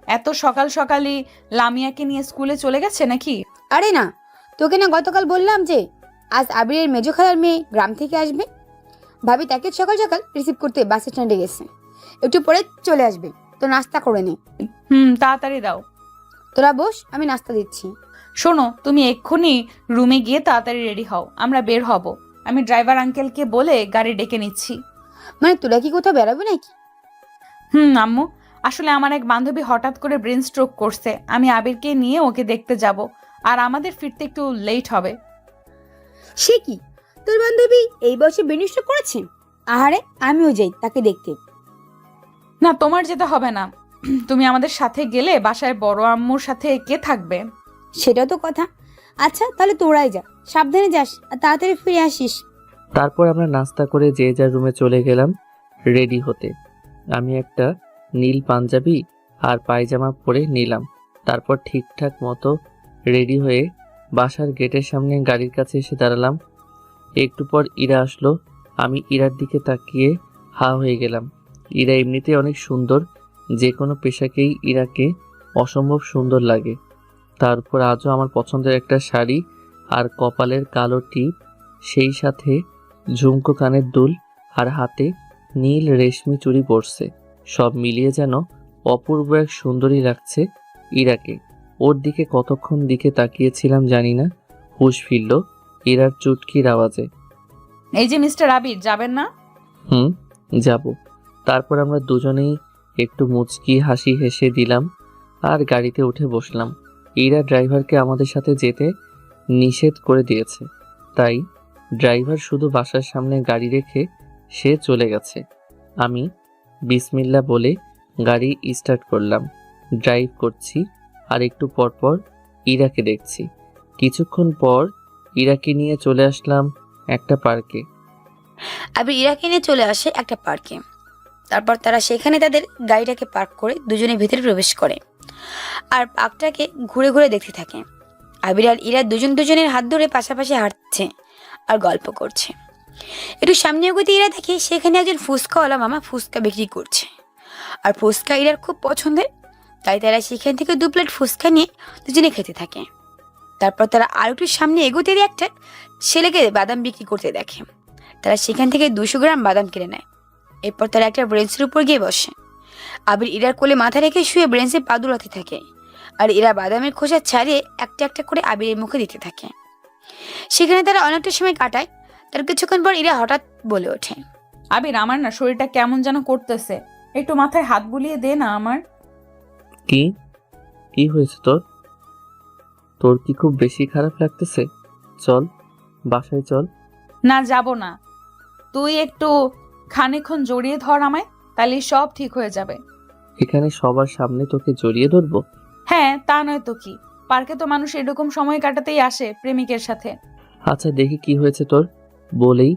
এত সকাল সকালই লামিয়াকে নিয়ে স্কুলে চলে গেছে নাকি? আরে না, তোকে না গতকাল বললাম যে আজ আবিরের মেজো খালার মেয়ে গ্রাম থেকে আসবে। ভাবি তাকে সকাল সকাল রিসিভ করতে বাস স্ট্যান্ডে গেছে, একটু পরে চলে আসবে। তো নাস্তা করে নে। তাড়াতাড়ি দাও। তোরা বস, আমি নাস্তা দিচ্ছি। শোনো, তুমি এক্ষুনি রুমে গিয়ে তাড়াতাড়ি রেডি হও, আমরা বের হব। আমি ড্রাইভার আঙ্কেলকে বলে গাড়ি ডেকে নিচ্ছি। মানে তোরা কি কোথাও বেড়াবে নাকি? আম্মু, আসলে আমার এক বান্ধবী হঠাৎ করে ব্রেন স্ট্রোক করছে। আমি আবিরকে নিয়ে ওকে দেখতে যাব, আর আমাদের ফিরতে একটু লেট হবে। সে কি, তোর বান্ধবী এই বয়সে বিনিষ্ট করেছে? আহারে, আমিও যাই তাকে দেখতে। না, তোমার যেতে হবে না। তুমি আমাদের সাথে গেলে বাসায় বড় আম্মুর সাথে কে থাকবে? সেটাও তো কথা। আচ্ছা তাহলে তোরাই যা, সাবধানে যাস আর তাড়াতাড়ি ফিরে আসিস। তারপর আমরা নাস্তা করে যে যার রুমে চলে গেলাম রেডি হতে। আমি একটা নীল পাঞ্জাবি আর পায়জামা পরে নিলাম। তারপর ঠিকঠাক মতো রেডি হয়ে বাসার গেটের সামনে গাড়ির কাছে এসে দাঁড়ালাম। একটু পর ইরা আসলো। আমি ইরার দিকে তাকিয়ে হা হয়ে গেলাম। ইরা এমনিতেই অনেক সুন্দর, যে কোনো পেশাকেই ইরাকে অসম্ভব সুন্দর লাগে। তারপর আজও আমার পছন্দের একটা শাড়ি আর কপালের কালো টিপ, সেই সাথে ঝুমকো কানের দুল আর হাতে নীল রেশমি চুড়ি পরছে। সব মিলিয়ে যেন অপূর্ব এক সুন্দরী লাগছে ইরাকে। ওর দিকে কতক্ষণ দিকে তাকিয়েছিলাম জানি না, হুঁশ ফিরল ইরার চুটকির আওয়াজে। এই যে মিস্টার আবির, যাবেন না? যাব। তারপর আমরা দুজনেই একটু মুচকি হাসি হেসে দিলাম আর গাড়িতে উঠে বসলাম। ইরা ড্রাইভারকে আমাদের সাথে যেতে নিষেধ করে দিয়েছে, তাই ড্রাইভার শুধু বাসার সামনে গাড়ি রেখে সে চলে গেছে। আমি বিসমিল্লা বলে গাড়ি স্টার্ট করলাম। ড্রাইভ করছি আর একটু পরপর ইরাকে দেখছি। কিছুক্ষণ পর ইরাকে নিয়ে চলে আসলাম একটা পার্কে। আবির ইরাকে নিয়ে চলে আসে একটা পার্কে। তারপর তারা সেখানে তাদের গাড়িটাকে পার্ক করে দুজনে ভেতরে প্রবেশ করে আর পার্কটাকে ঘুরে ঘুরে দেখতে থাকে। আবির আর ইরা দুজনের হাত ধরে পাশাপাশি হাঁটছে আর গল্প করছে। একটু সামনে এগোতে ইরা দেখে সেখানে একজন ফুচকাওয়ালা মামা ফুচকা বিক্রি করছে আর ফুচকা ইরার খুব পছন্দের। তাই তারা সেখান থেকে 2 প্লেট ফুচকা নিয়ে দুজনে খেতে থাকে। তারপর তারা আর একটু সামনে এগোতে একটা ছেলেকে বাদাম বিক্রি করতে দেখে। তারা সেখান থেকে 200 গ্রাম বাদাম কিনে নেয়। এরপর তারা একটা ব্রেঞ্চের উপর গিয়ে বসে। আবির ইরার কোলে মাথা রেখে শুয়ে ব্রেঞ্চে পা দুলাতে থাকে আর ইরা বাদামের খোসা ছাড়িয়ে একটা একটা করে আবিরের মুখে দিতে থাকে। সেখানে তারা অনেকটা সময় কাটায়। তার কিছুক্ষণ পর ইরা হঠাৎ বলে ওঠে, আবির, আমার না শরীরটা কেমন যেন করতেছে, একটু মাথায় হাত বুলিয়ে দে না আমার। কি কি হয়েছে তোর? তোর কি খুব বেশি খারাপ লাগতেছে? চল বাসায় চল, না, যাব না। তুই একটু খানিকক্ষণ জড়িয়ে ধর আমায়, তাহলে সব ঠিক হয়ে যাবে। এখানে সবার সামনে তোকে জড়িয়ে ধরবো? হ্যাঁ, তা নয় তো কি। পার্কে তো মানুষ এরকম সময় কাটাতেই আসে প্রেমিকের সাথে। আচ্ছা দেখি কি হয়েছে তোর। বলেই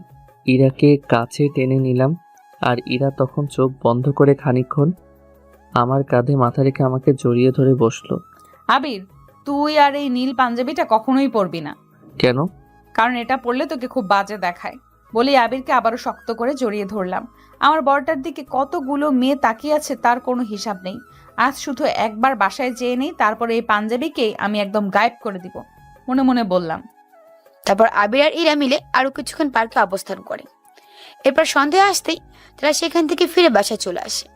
ইরাকে কাছে টেনে নিলাম, আর ইরা তখন চোখ বন্ধ করে খানিকক্ষণ আমার কাঁধে মাথা রেখে আমাকে জড়িয়ে ধরে বসলো। আবির, তুই আর এই নীল পাঞ্জাবিটা কখনোই পরবি না। কেন? কারণ এটা পরলে তোকে খুব বাজে দেখায়। বলি আবিরকে আবারও শক্ত করে জড়িয়ে ধরলাম। আমার বরটার দিকে কতগুলো মেয়ে তাকিয়ে আছে তার কোনো হিসাব নেই। আজ শুধু একবার বাসায় যেয়ে নেই, তারপরে এই পাঞ্জাবিকে আমি একদম গায়েব করে দিব, মনে মনে বললাম। তারপর আবির আর ইরা মিলে আরো কিছুক্ষণ পার্কে অবস্থান করে। এরপর সন্ধ্যা আসতেই তারা সেখান থেকে ফিরে বাসায় চলে আসে।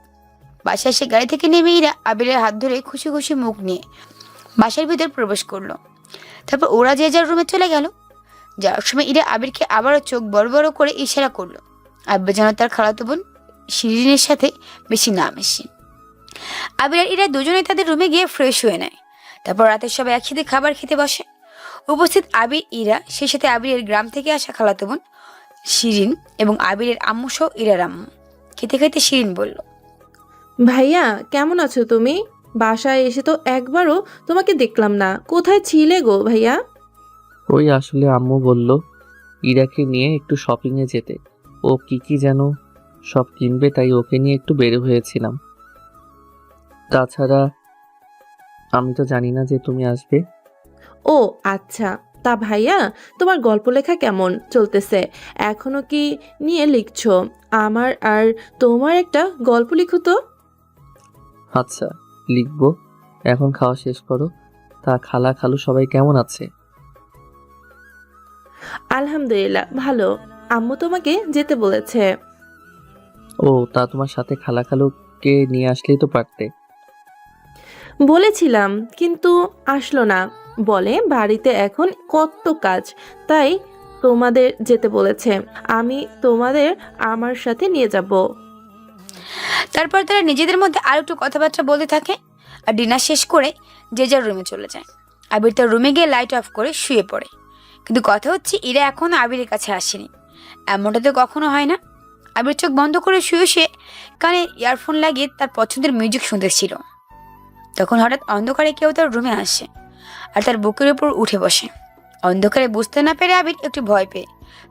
বাসায় এসে গাড়ি থেকে নেমে ইরা আবিরের হাত ধরে খুশি খুশি মুখ নিয়ে বাসার ভিতর প্রবেশ করলো। তারপর ওরা যে যার রুমে চলে গেল। যাওয়ার সময় ইরা আবিরকে আবারও চোখ বড় বড় করে ইশারা করলো। আবির যেন তার খালাতো বোন শিরিনের সাথে বেশি না মেশে। আবির আর ইরা দুজনেই তাদের রুমে গিয়ে ফ্রেশ হয়ে নেয়। তারপর রাতে সবাই একসাথে খাবার খেতে বসে। উপস্থিত আবির, ইরা, সেই সাথে আবিরের গ্রাম থেকে আসা খালাতো বোন শিরিন এবং আবিরের আম্মু সহ ইরার আম্মু। খেতে খেতে শিরিন বলল, ভাইয়া কেমন আছো তুমি? বাসায় এসে তো একবারও তোমাকে দেখলাম না, কোথায় ছিলে গো ভাইয়া? ওই আসলে আম্মু বলল ইরাকে নিয়ে একটু শপিংয়ে যেতে। ও কি যেন সব কিনবে, তাই ওকে নিয়ে একটু বের হয়েছিলাম। তাছাড়া আমি তো জানি না যে তুমি আসবে। ও আচ্ছা, তা ভাইয়া তোমার গল্প লেখা কেমন চলতেছে? এখনো কি নিয়ে লিখছো? আমার আর তোমার একটা গল্প লিখো তো। আচ্ছা লিখবো, এখন খাওয়া শেষ করো। তা খালা খালু সবাই কেমন আছে? আলহামদুলিল্লাহ ভালো। আম্মু তোমাকে যেতে বলেছে। ও তা তোমার সাথে খালা খালুকে নিয়ে আসলেই তো পারতে। বলেছিলাম কিন্তু আসলো না, বলে বাড়িতে এখন কত কাজ, তাই তোমাদের যেতে বলেছে। আমি তোমাদের আমার সাথে নিয়ে যাব। তারপর তারা নিজেদের মধ্যে আর একটু কথাবার্তা বলতে থাকে আর ডিনার শেষ করে যে যার রুমে চলে যায়। আবির তার রুমে গিয়ে লাইট অফ করে শুয়ে পড়ে। কিন্তু কথা হচ্ছে ইরা এখনো আবিরের কাছে আসেনি। এমনটা তো কখনো হয় না। আবির চোখ বন্ধ করে শুয়ে শুয়ে কানে ইয়ারফোন লাগিয়ে তার পছন্দের মিউজিক শুনতেছিল। তখন হঠাৎ অন্ধকারে কেউ তার রুমে আসে আর তার বুকের উপর উঠে বসে। অন্ধকারে বুঝতে না পেরে আবির একটু ভয় পেয়ে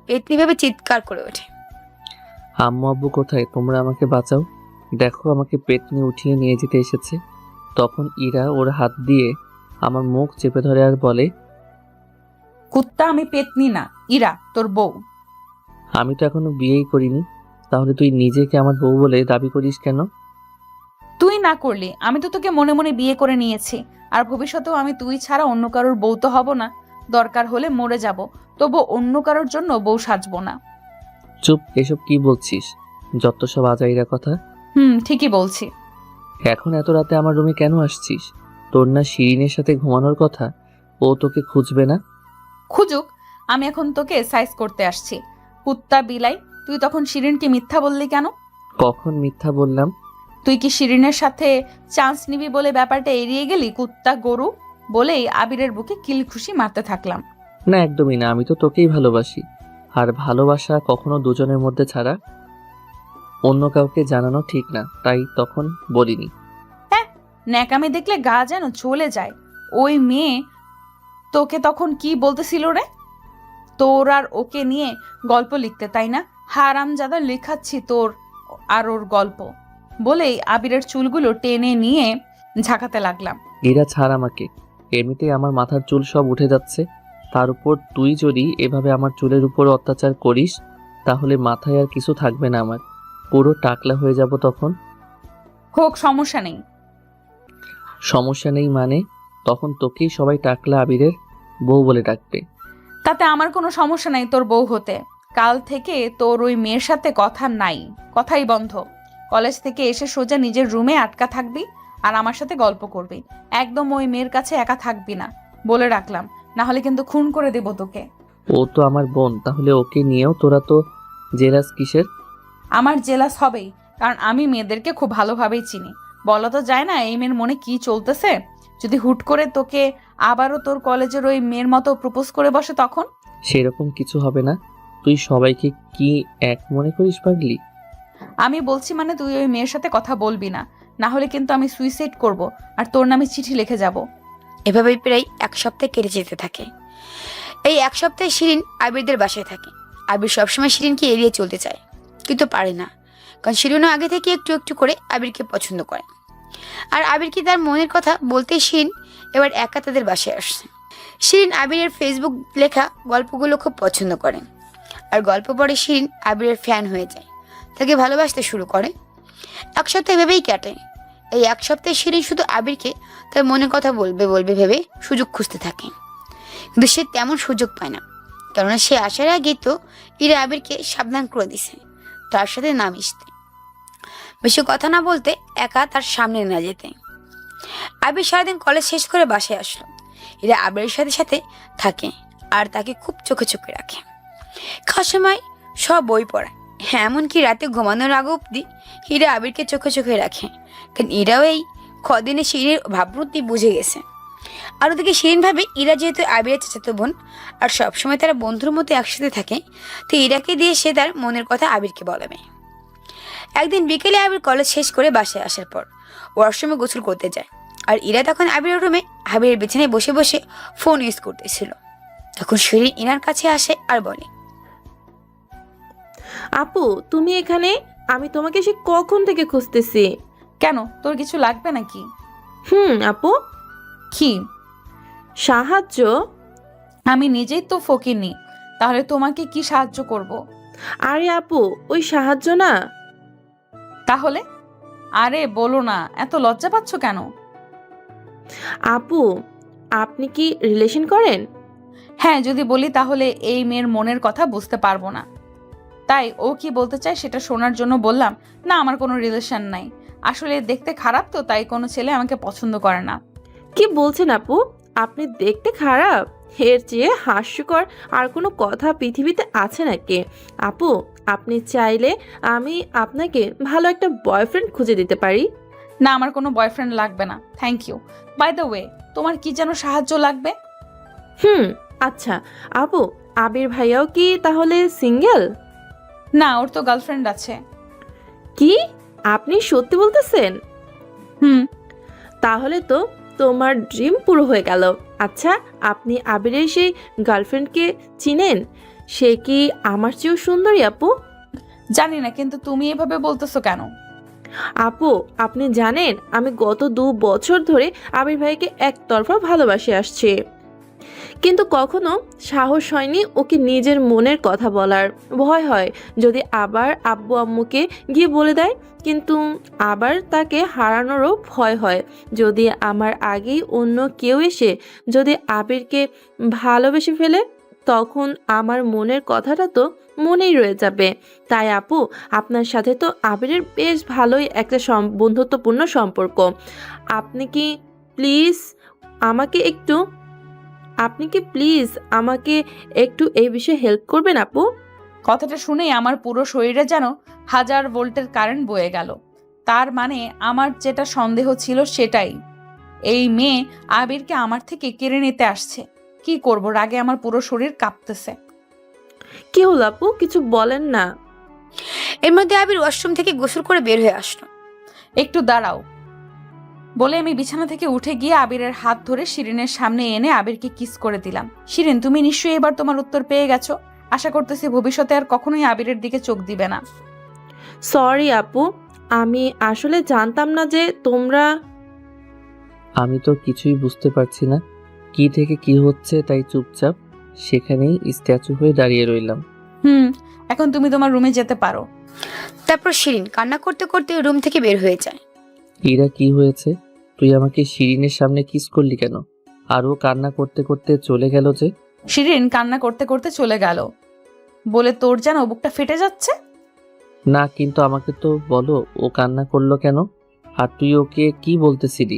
পেতনি ভেবে চিৎকার করে ওঠে। আম্মু আব্বু কোথায়? তোমরা আমাকে বাঁচাও, দেখো আমাকে পেতনি উঠিয়ে নিয়ে যেতে এসেছে। তখন ইরা ওর হাত দিয়ে আমার মুখ চেপে ধরে আর বলে, কুত্তা, আমি পেতনি না, ইরা তোর বউ। আমি তো এখনো বিয়েই করিনি, তাহলে তুই নিজেকে আমার বউ বলে দাবি করিস কেন? তুই না করলি, আমি তো তোকে মনে মনে বিয়ে করে নিয়েছি। আর ভবিষ্যতেও আমি তুই ছাড়া অন্য কারোর বউ তো হব না। দরকার হলে মরে যাব, তবু অন্য কারোর জন্য বউ সাজবো না। চুপ, এসব কি বলছিস? যত সব আজাইরা কথা। ঠিকই বলছি। এখন এত রাতে আমার রুমে কেন আসছিস? তোর না শিরিনের সাথে ঘুমানোর কথা? ও তোকে খুঁজবে না? খুঁজুক, আমি এখন তোকে সাইজ করতে আসছি। কুত্তা বিলাই, তুই তখন শিরিনকে মিথ্যা বললি কেন? কখন মিথ্যা বললাম? তুই কি শিরিনের সাথে চান্স নিবি বলে ব্যাপারটা এড়িয়ে গেলি? কুত্তা গরু, বলেই আবিরের বুকে কিল খুশি মারতে থাকলাম। না একদমই না, আমি তো তোকেই ভালোবাসি। আর ভালোবাসা কখনো দুজনের মধ্যে ছাড়া অন্য কাউকে জানানো ঠিক না, তাই তখন বলিনি। ন্যাকামি দেখলে গা যেন চলে যায়। ওই মেয়ে তোকে তখন কি বলতেছিল রে? তোর আর ওকে নিয়ে গল্প লিখতে, তাই না? হারামজাদা, লেখাচ্ছি তোর আর ওর গল্প, বলেই আবিরের চুলগুলো টেনে নিয়ে ঝাঁকাতে লাগলাম। এরা ছাড় আমাকে, এমনিতেই আমার মাথার চুল সব উঠে যাচ্ছে। তার উপর তুই যদি এভাবে আমার চুলের উপর অত্যাচার করিস, তাহলে মাথায় আর কিছু থাকবে না, আমার পুরো টাকলা হয়ে যাব তখন। হোক, সমস্যা নেই। সমস্যা নেই মানে? তখন তোকেই সবাই টাকলা আবিরের বউ বলে ডাকবে। তাতে আমার কোনো সমস্যা নাই তোর বউ হতে। কাল থেকে তোর ওই মেয়ের সাথে কথা নাই, কথাই বন্ধ। কলেজ থেকে এসে সোজা নিজের রুমে আটকা থাকবি আর আমার সাথে গল্প করবি। একদম ওই মেয়ের কাছে একা থাকবি না, বলে রাখলাম, না হলে কিন্তু খুন করে দেব তোকে। ও তো আমার বোন, তাহলে ওকে নিয়েও তোরা তো জেলাস কিসের? আমার জেলাস হবেই, কারণ আমি মেয়েদেরকে খুব ভালোভাবেই চিনি। বলা তো যায় না এই মেয়ের মনে কি চলতেছে। যদি হুট করে তোকে আবারও তোর কলেজের ওই মেয়ের মতো প্রপোজ করে বসে, তখন? সেরকম কিছু হবে না। তুই সবাইকে কি এক মনে করিস পাগলি? আমি বলছি মানে তুই ওই মেয়ের সাথে কথা বলবি না, না হলে কিন্তু আমি সুইসাইড করব আর তোর নামে চিঠি লিখে যাব। এভাবেই প্রায় এক সপ্তাহ কেটে যেতে থাকে। এই এক সপ্তাহে শিরিন আবিরদের বাসায় থাকে। আবির সবসময় শিরিনকে এড়িয়ে চলতে চায়, কিন্তু পারে না, কারণ শিরিনও আগে থেকে একটু একটু করে আবিরকে পছন্দ করে। আর আবিরকে তার মনের কথা বলতে শিরিন এবার একা তাদের বাসায় আসছে। শিরিন আবিরের ফেসবুক লেখা গল্পগুলো খুব পছন্দ করে, আর গল্প পড়ে শিরিন আবিরের ফ্যান হয়ে যায়, তাকে ভালোবাসতে শুরু করে। এক সপ্তাহ ভেবেই কাটে। এই এক সপ্তাহে শিরিন শুধু আবিরকে তার মনের কথা বলবে বলবে ভেবে সুযোগ খুঁজতে থাকে, কিন্তু সে তেমন সুযোগ পায় না, কেননা সে আসার আগেই তো ইরা আবিরকে সাবধান করে দিছে তার সাথে না মিশতে, বেশি কথা না বলতে, একা তার সামনে না যেতে। আবির সারাদিন কলেজ শেষ করে বাসায় আসলো। ইরা আবিরের সাথে সাথে থাকে আর তাকে খুব চোখে চোখে রাখে। খাওয়ার সময় সব বই পড়ায়, এমনকি রাতে ঘুমানোর আগে অব্দি ইরা আবিরকে চোখে চোখে রাখে, কারণ ইরাও এই কদিনে শিরিনের ভাবমূর্তি বুঝে গেছে। আর ওদিকে শিরিন ভাবে ইরা যেহেতু আবিরের চাচাতো বোন আর সবসময় তারা বন্ধুর মতো একসাথে থাকে, তো ইরাকে দিয়ে সে তার মনের কথা আবিরকে বলাবে। একদিন বিকেলে আবির কলেজ শেষ করে বাসায় আসার পর ওয়াশরুমে গোসল করতে যায়, আর ইরা তখন আবিরের রুমে আবিরের বিছানায় বসে বসে ফোন ইউজ করতেছিল। তখন শিরিন ইনার কাছে আসে আর বলে, আপু তুমি এখানে? আমি তোমাকে সে কখন থেকে খুঁজতেছি। কেন, তোর কিছু লাগবে নাকি? আপু। কি সাহায্য? আমি নিজেই তো ফকিরনি, তাহলে তোমাকে কি সাহায্য করব? আরে আপু, ওই সাহায্য না। তাহলে? আরে বলো না, এত লজ্জা পাচ্ছ কেন? আপু, আপনি কি রিলেশন করেন? হ্যাঁ, যদি বলি তাহলে এই মেয়ের মনের কথা বুঝতে পারবো না, তাই ও কি বলতে চায় সেটা শোনার জন্য বললাম। না, আমার কোনো রিলেশন নাই। আসলে দেখতে খারাপ তো, তাই কোনো ছেলে আমাকে পছন্দ করে না। কি বলছেন আপু? আপনি দেখতে খারাপ? এর চেয়ে হাস্যকর আর কোনো কথা পৃথিবীতে আছে নাকি? আপু, আপনি চাইলে আমি আপনাকে ভালো একটা বয়ফ্রেন্ড খুঁজে দিতে পারি। না, আমার কোনো বয়ফ্রেন্ড লাগবে না, thank you. By the way, তোমার কি যেন সাহায্য লাগবে? আচ্ছা আপু, আবির ভাইয়াও কি তাহলে সিঙ্গেল? না, ওর তো গার্লফ্রেন্ড আছে। কি? আপনি সত্যি বলতেছেন? হুম। তাহলে তো তোমার ড্রিম পুরো হয়ে গেল। আচ্ছা, আপনি আবিরের সেই গার্লফ্রেন্ডকে চিনেন? সে কি আমার চেয়েও সুন্দরী আপু? জানি না, কিন্তু তুমি এভাবে বলতেছো কেন? আপু, আপনি জানেন আমি গত 2 বছর ধরে আবির ভাইকে একতরফা ভালোবাসে আসছি, কিন্তু কখনো সাহস হয়নি ওকে নিজের মনের কথা বলার। ভয় হয় যদি আবার আব্বু আম্মুকে গিয়ে বলে দেয়, কিন্তু আবার তাকে হারানোরও ভয় হয় যদি আমার আগেই অন্য কেউ এসে যদি আবিরকে ভালোবেসে ফেলে, তখন আমার মনের কথাটা তো মনেই রয়ে যাবে। তাই আপু, আপনার সাথে তো আবিরের বেশ ভালোই একটা বন্ধুত্বপূর্ণ সম্পর্ক। আপনি কি প্লিজ আমাকে একটু এই বিষয়ে হেল্প করবেন আপু? কথাটা শুনেই আমার পুরো শরীরে যেন 1000 ভোল্টের কারেন্ট বয়ে গেল। তার মানে আমার যেটা সন্দেহ ছিল সেটাই, এই মেয়ে আবিরকে আমার থেকে কেড়ে নিতে আসছে। কি করব, রাগে আমার পুরো শরীর কাঁপতেছে। কি হলো আপু, কিছু বলেন না। এর মধ্যে আবির ওয়াশরুম থেকে গোসল করে বের হয়ে আসলো। একটু দাঁড়াও বলে আমি বিছানা থেকে উঠে গিয়ে আবিরের হাত ধরে শিরিনের সামনে এনে আবিরকে কিস করে দিলাম। শিরিন, তুমি নিশ্চয়ই এবার তোমার উত্তর পেয়ে গেছো। আশা করতেছি ভবিষ্যতে আর কখনোই আবিরের দিকে চোখ দিবে না। সরি আপু, আমি আসলে জানতাম না যে তোমরা। আমি তো কিছুই বুঝতে পারছি না কি থেকে কি হচ্ছে, তাই চুপচাপ সেখানেই স্ট্যাচু হয়ে দাঁড়িয়ে রইলাম। এখন তুমি তোমার রুমে যেতে পারো। তারপর শিরিন কান্না করতে করতে রুম থেকে বের হয়ে যায়। ইরা, কি হয়েছে? তুই আমাকে শিরিনের সামনে কিস করলি কেন? আর ও কান্না করতে করতে চলে গেল যে? শিরিন কান্না করতে করতে চলে গেল বলে তোর যেন বুকটা ফেটে যাচ্ছে? না, কিন্তু আমাকে তো বলো ও কান্না করলো কেন? আর তুই ওকে কি বলতেছিলি?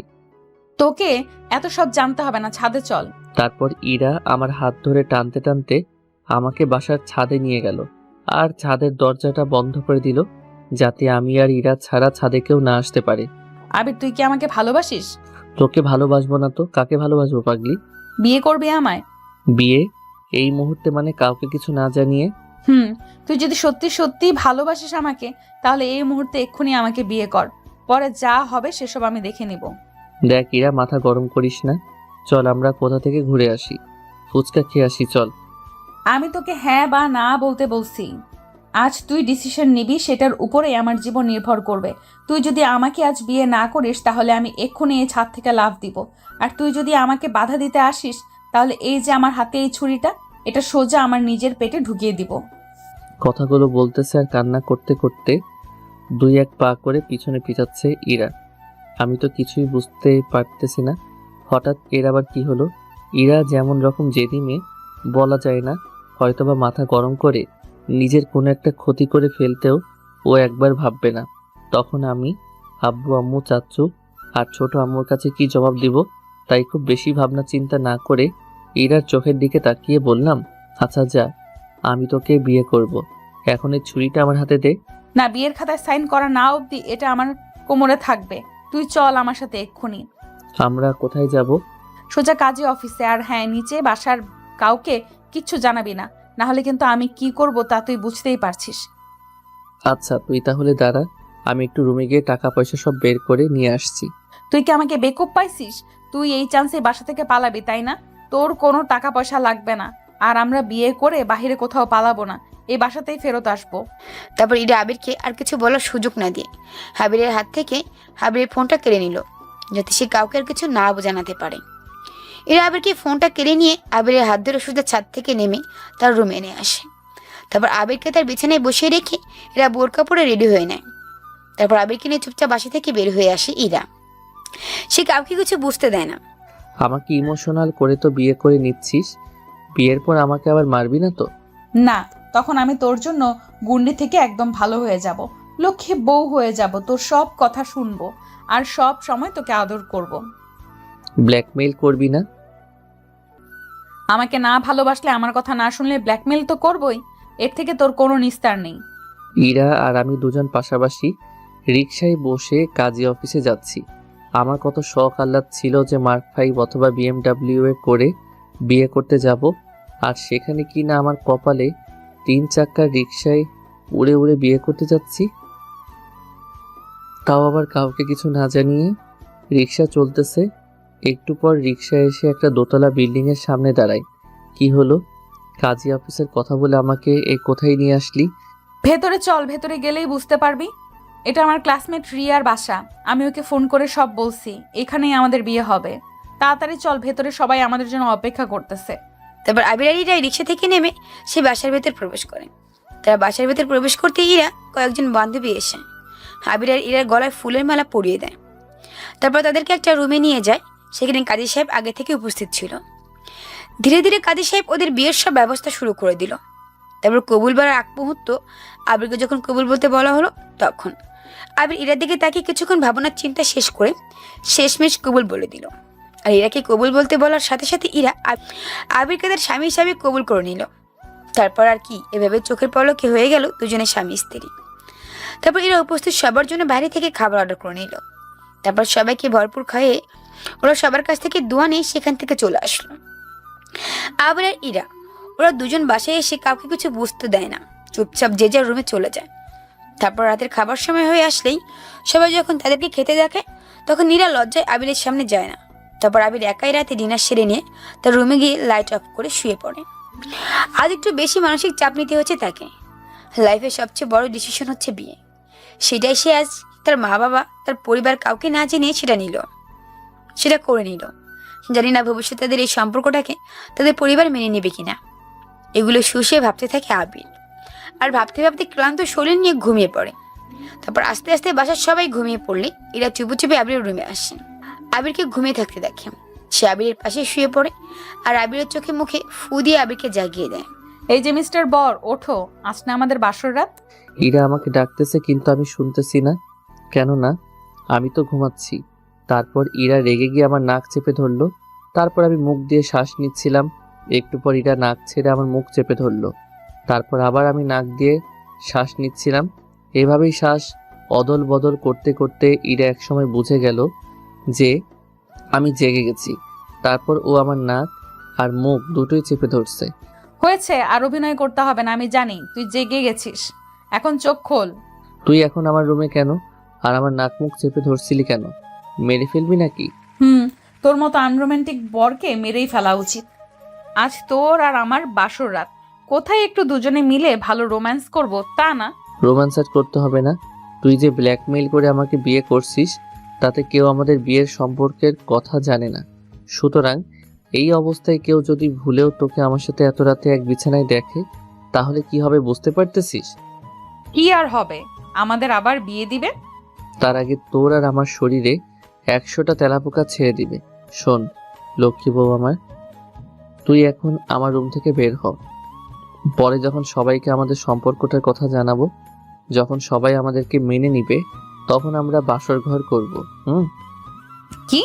তোকে এত সব জানতে হবে না, ছাদে চল। তারপর ইরা আমার হাত ধরে টানতে টানতে আমাকে বাসার ছাদে নিয়ে গেল, আর ছাদের দরজাটা বন্ধ করে দিল যাতে আমি আর ইরা ছাড়া ছাদে কেউ না আসতে পারে। আবির, তুই কি আমাকে ভালোবাসিস? তোকে ভালোবাসবো না তো কাকে ভালোবাসবো পাগলি? বিয়ে করবি আমায়? বিয়ে? এই মুহূর্তে মানে কাউকে কিছু না জানিয়ে? তুই যদি সত্যি সত্যি ভালোবাসিস আমাকে, তাহলে এই মুহূর্তে এক্ষুনি আমাকে বিয়ে কর। পরে যা হবে সেসব আমি দেখে নিব। দেখ ইরা, মাথা গরম করিস না। চল আমরা কোথা থেকে ঘুরে আসি, ফুচকা খেয়ে আসি চল। আমি তোকে হ্যাঁ বা না বলতে বলছি। আজ তুই ডিসিশন নিবি, সেটার উপরেই আমার জীবন নির্ভর করবে। তুই যদি আমাকে আজ বিয়ে না করিস, তাহলে আমি এক্ষুনি এই ছাদ থেকে লাফ দিব। আর তুই যদি আমাকে বাধা দিতে আসিস, তাহলে এই যে আমার হাতে এই ছুরিটা, এটা সোজা আমার নিজের পেটে ঢুকিয়ে দিব। কথাগুলো বলতেছে আর কান্না করতে করতে 2-1 পা করে পিছনে পিছাচ্ছে ইরা। আমি তো কিছুই বুঝতে পারতেছি না, হঠাৎ এর আবার কি হলো। ইরা যেমন রকম জেদি মেয়ে, বলা যায় না, হয়তোবা মাথা গরম করে নিজের কোনো একটা ক্ষতি করে ফেলতেও ও একবার ভাববে না। তখন আমি আব্বু আম্মু চাচ্চু আর ছোট আম্মুর কাছে কি জবাব দিব, তাই খুব বেশি ভাবনা চিন্তা না করে ইরার চোখের দিকে তাকিয়ে বললাম, আচ্ছা যা, আমি তোকে বিয়ে করব। এখন এই ছুরিটা আমার হাতে দে। না, বিয়ের খাতায় সাইন করা না অবধি এটা আমার কোমরে থাকবে। তুই চল আমার সাথে এক্ষুনি। আমরা কোথায় যাব? সোজা কাজী অফিসে। আর হ্যাঁ, নিচে বাসার কাউকে কিচ্ছু জানাবি না, না হলে কিন্তু আমি কি করব তা তুই বুঝতেই পারছিস। আচ্ছা তুই তাহলে দাঁড়া, আমি একটু রুমে গিয়ে টাকা পয়সা সব বের করে নিয়ে আসছি। তুই কি আমাকে বেকুব পাইছিস? তুই এই চান্সে বাসা থেকে পালাবি, তাই না? তোর কোনো টাকা পয়সা লাগবে না, আর আমরা বিয়ে করে বাইরে কোথাও পালাবো না, এই বাসাতেই ফেরত আসবো। তারপর ইরা আবিরকে আর কিছু বলার সুযোগ না দিয়ে আবিরের হাত থেকে আবিরের ফোনটা কেড়ে নিল, যাতে সে কাউকে আর কিছু না জানাতে পারে। এরা আবিরকে ফোনটা কেড়ে নিয়ে আবিরের হাত ধরে সোজা ছাদ থেকে নেমে তার রুমে এনে আসে। তারপর আবিরকে তার বিছানায় বসিয়ে রেখে এরা বোরকা পরে রেডি হয়ে নেয়। তারপর আবিরকে নিয়ে চুপচাপ বাসা থেকে বের হয়ে আসে ইরা। সে কাউকে কিছু বুঝতে দেয় না। আমাকে ইমোশনাল করে তো বিয়ে করে নিচ্ছিস, বিয়ের পর আমাকে আবার মারবি না তো? না, তখন আমি তোর জন্য গুন্ডি থেকে একদম ভালো হয়ে যাব, লক্ষ্মী বউ হয়ে যাব, তোর সব কথা শুনবো আর সব সময় তোকে আদর করব। ব্ল্যাকমেইল করবি না? আমাকে না ভালোবাসলে, আমার কথা না শুনলে ব্ল্যাকমেল তো করবই। এর থেকে তোর কোনো নিস্তার নেই। ইরা আর আমি দুজন পাশাপাশি রিকশায় বসে কাজী অফিসে যাচ্ছি। আমার কত শখ আহ্লাদ ছিল যে মার্ক 5 অথবা BMW এ করে বিয়ে করতে যাব, আর সেখানে কি না আমার কপালে 3 চাক্কার রিকশায় উড়ে উড়ে বিয়ে করতে যাচ্ছি, তাও আবার কাউকে কিছু না জানিয়ে। রিকশা চলতেছে, একটু পর রিকশা এসে একটা দোতলা বিল্ডিং এর সামনে দাঁড়ায়। কি হলো? কাজী অফিসের কথা বলে আমাকে এই কোথায় নিয়ে আসলি? ভেতরে চল, ভেতরে গেলেই বুঝতে পারবি। এটা আমার ক্লাসমেট রিয়ার বাসা। আমি ওকে ফোন করে সব বলছি, এখানেই আমাদের বিয়ে হবে। তাড়াতাড়ি চল, ভেতরে সবাই আমাদের জন্য অপেক্ষা করতেছে। তারপর আবির আর ইরা রিক্সা থেকে নেমে সে বাসার ভেতর প্রবেশ করে। তারা বাসার ভেতর প্রবেশ করতে ইরা কয়েকজন বান্ধবী এসে আবির আর ইরার গলায় ফুলের মালা পরিয়ে দেয়। তারপর তাদেরকে একটা রুমে নিয়ে যায়। সেখানে কাজী সাহেব আগে থেকে উপস্থিত ছিল। ধীরে ধীরে কাজী সাহেব ওদের বিয়ের সব ব্যবস্থা শুরু করে দিল। তারপর কবুল বলার আগ মুহূর্ত আবিরকে যখন কবুল বলতে বলা হলো, তখন আবির ইরার দিকে তাকিয়ে কিছুক্ষণ ভাবনার চিন্তা শেষ করে শেষমেশ কবুল বলে দিল। আর ইরাকে কবুল বলতে বলার সাথে সাথে ইরা আবিরকে তার স্বামী হিসাবে কবুল করে নিল। তারপর আর কি, এভাবে চোখের পলকে হয়ে গেল দুজনের স্বামী স্ত্রী। তারপর ইরা উপস্থিত সবার জন্য বাইরে থেকে খাবার অর্ডার করে নিল। তারপর সবাইকে ভরপুর খাইয়ে ওরা সবার কাছ থেকে দোয়া নিয়ে সেখান থেকে চলে আসলো। আবির আর ইরা ওরা দুজন বাসায় এসে কাউকে কিছু বুঝতে দেয় না, চুপচাপ যে যার রুমে চলে যায়। তারপর রাতের খাবার সময় হয়ে আসলেই সবাই যখন তাদেরকে খেতে দেখে, তখন ইরা লজ্জায় আবিরের সামনে যায় না। তারপর আবির একাই রাতে ডিনার সেরে নিয়ে তার রুমে গিয়ে লাইট অফ করে শুয়ে পড়ে। আজ একটু বেশি মানসিক চাপ নিতে হচ্ছে তাকে। লাইফের সবচেয়ে বড় ডিসিশন হচ্ছে বিয়ে। সেটাই সে আজ তার মা বাবা, তার পরিবার কাউকে না জেনে সেটা করে নিল। জানি না ভবিষ্যতে তাদের এই সম্পর্কটাকে তাদের পরিবার মেনে নেবে কিনা। এগুলো শুষে ভাবতে থাকে আবির। আর ভাবতে ভাবতে ক্লান্ত শরীর নিয়ে ঘুমিয়ে পড়ে। তারপর আস্তে আস্তে বাসার সবাই ঘুমিয়ে পড়লে এরা চুপে চুপে আবিরের রুমে আসে। আবিরকে ঘুমিয়ে থাকতে দেখে। সে আবিরের পাশে শুয়ে পড়ে আর আবিরের চোখে মুখে ফু দিয়ে আবিরকে জাগিয়ে দেয়। এই যে মিস্টার বর, ওঠো, আজ না আমাদের বাসর রাত। ইরা আমাকে ডাকতেছে কিন্তু আমি শুনতেছি না। কেন না? আমি তো ঘুমাচ্ছি। তারপর ইরা রেগে গিয়ে আমার নাক চেপে ধরলো। তারপর আমি মুখ দিয়ে শ্বাস নিচ্ছিলাম। একটু পর ইরা নাক ছেড়ে আমার মুখ চেপে ধরলো। তারপর আবার আমি নাক দিয়ে শ্বাস নিচ্ছিলাম। এভাবেই শ্বাস অদল বদল করতে করতে ইরা একসময় বুঝে গেল যে আমি জেগে গেছি। তারপর ও আমার নাক আর মুখ দুটোই চেপে ধরছে। হয়েছে, আর অভিনয় করতে হবে না, আমি জানি তুই জেগে গেছিস। এখন চোখ খোল। তুই এখন আমার রুমে কেন? আর আমার নাক মুখ চেপে ধরছিলি কেন? মেরে ফেলবি নাকি? তোর মতো আনরোম্যান্টিক বরকে মেরেই ফেলা উচিত। আজ তোর আর আমার বাসর রাত, কোথায় একটু দুজনে মিলে ভালো রোম্যান্স করব তা না। রোম্যান্স আর করতে হবে না। তুই যে ব্ল্যাকমেইল করে আমাকে বিয়ে করছিস, তাতে কেউ আমাদের বিয়ের সম্পর্কের কথা জানে না। সুতরাং এই অবস্থায় কেউ যদি ভুলেও তোকে আমার সাথে এত রাতে এক বিছানায় দেখে, তাহলে কি হবে বুঝতে পারতেছিস? কি আর হবে, আমাদের আবার বিয়ে দিবে। তার আগে তোর আর আমার শরীরে 100টা তেলাপোকা ছেড়ে দিবে। শোন লক্ষ্মী বউ আমার, তুই এখন আমার রুম থেকে বের হ। পরে যখন সবাইকে আমাদের সম্পর্কটার কথা জানাবো, যখন সবাই আমাদেরকে মেনে নিবে, তখন আমরা বাসর ঘর করব। কি?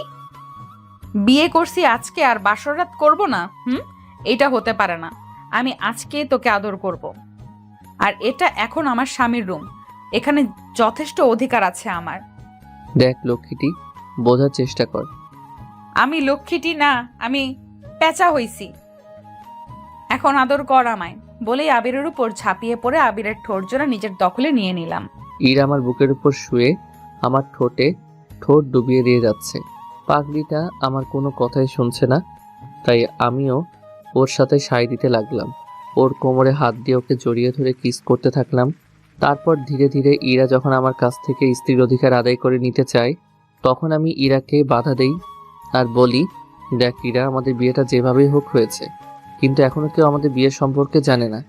বিয়ে করছি আজকে আর বাসর রাত করবো না? এটা হতে পারে না। আমি আজকে তোকে আদর করব। আর এটা এখন আমার স্বামীর রুম, এখানে যথেষ্ট অধিকার আছে আমার। দেখ লক্ষ্মীটি, বোঝার চেষ্টা কর। আমি লক্ষ্মীটি না, আমি পেঁচা হইছি। এখন আদর কর আমায়, বলেই আবিরের উপর ঝাঁপিয়ে পড়ে আবিরের ঠোঁট জোড়া নিজের দখলে নিয়ে নিলাম। ইরা আমার বুকের উপর শুয়ে আমার ঠোঁটে ঠোঁট ডুবিয়ে দিয়ে যাচ্ছে। পাগলিটা আমার কোনো কথাই শুনছে না, তাই আমিও ওর সাথে সায় দিতে লাগলাম। ওর কোমরে হাত দিয়ে ওকে জড়িয়ে ধরে কিস করতে থাকলাম। তারপর ধীরে ধীরে ইরা যখন আমার কাছ থেকে স্ত্রীর অধিকার আদায় করে নিতে চায়, তখন আমি ইরাকে বাধা দেই আর বলি, দেখ ইরা, আমাদের বিয়েটা যেভাবেই হোক হয়েছে, কিন্তু এখনো কেউ আমাদের বিয়ের সম্পর্কে জানে না।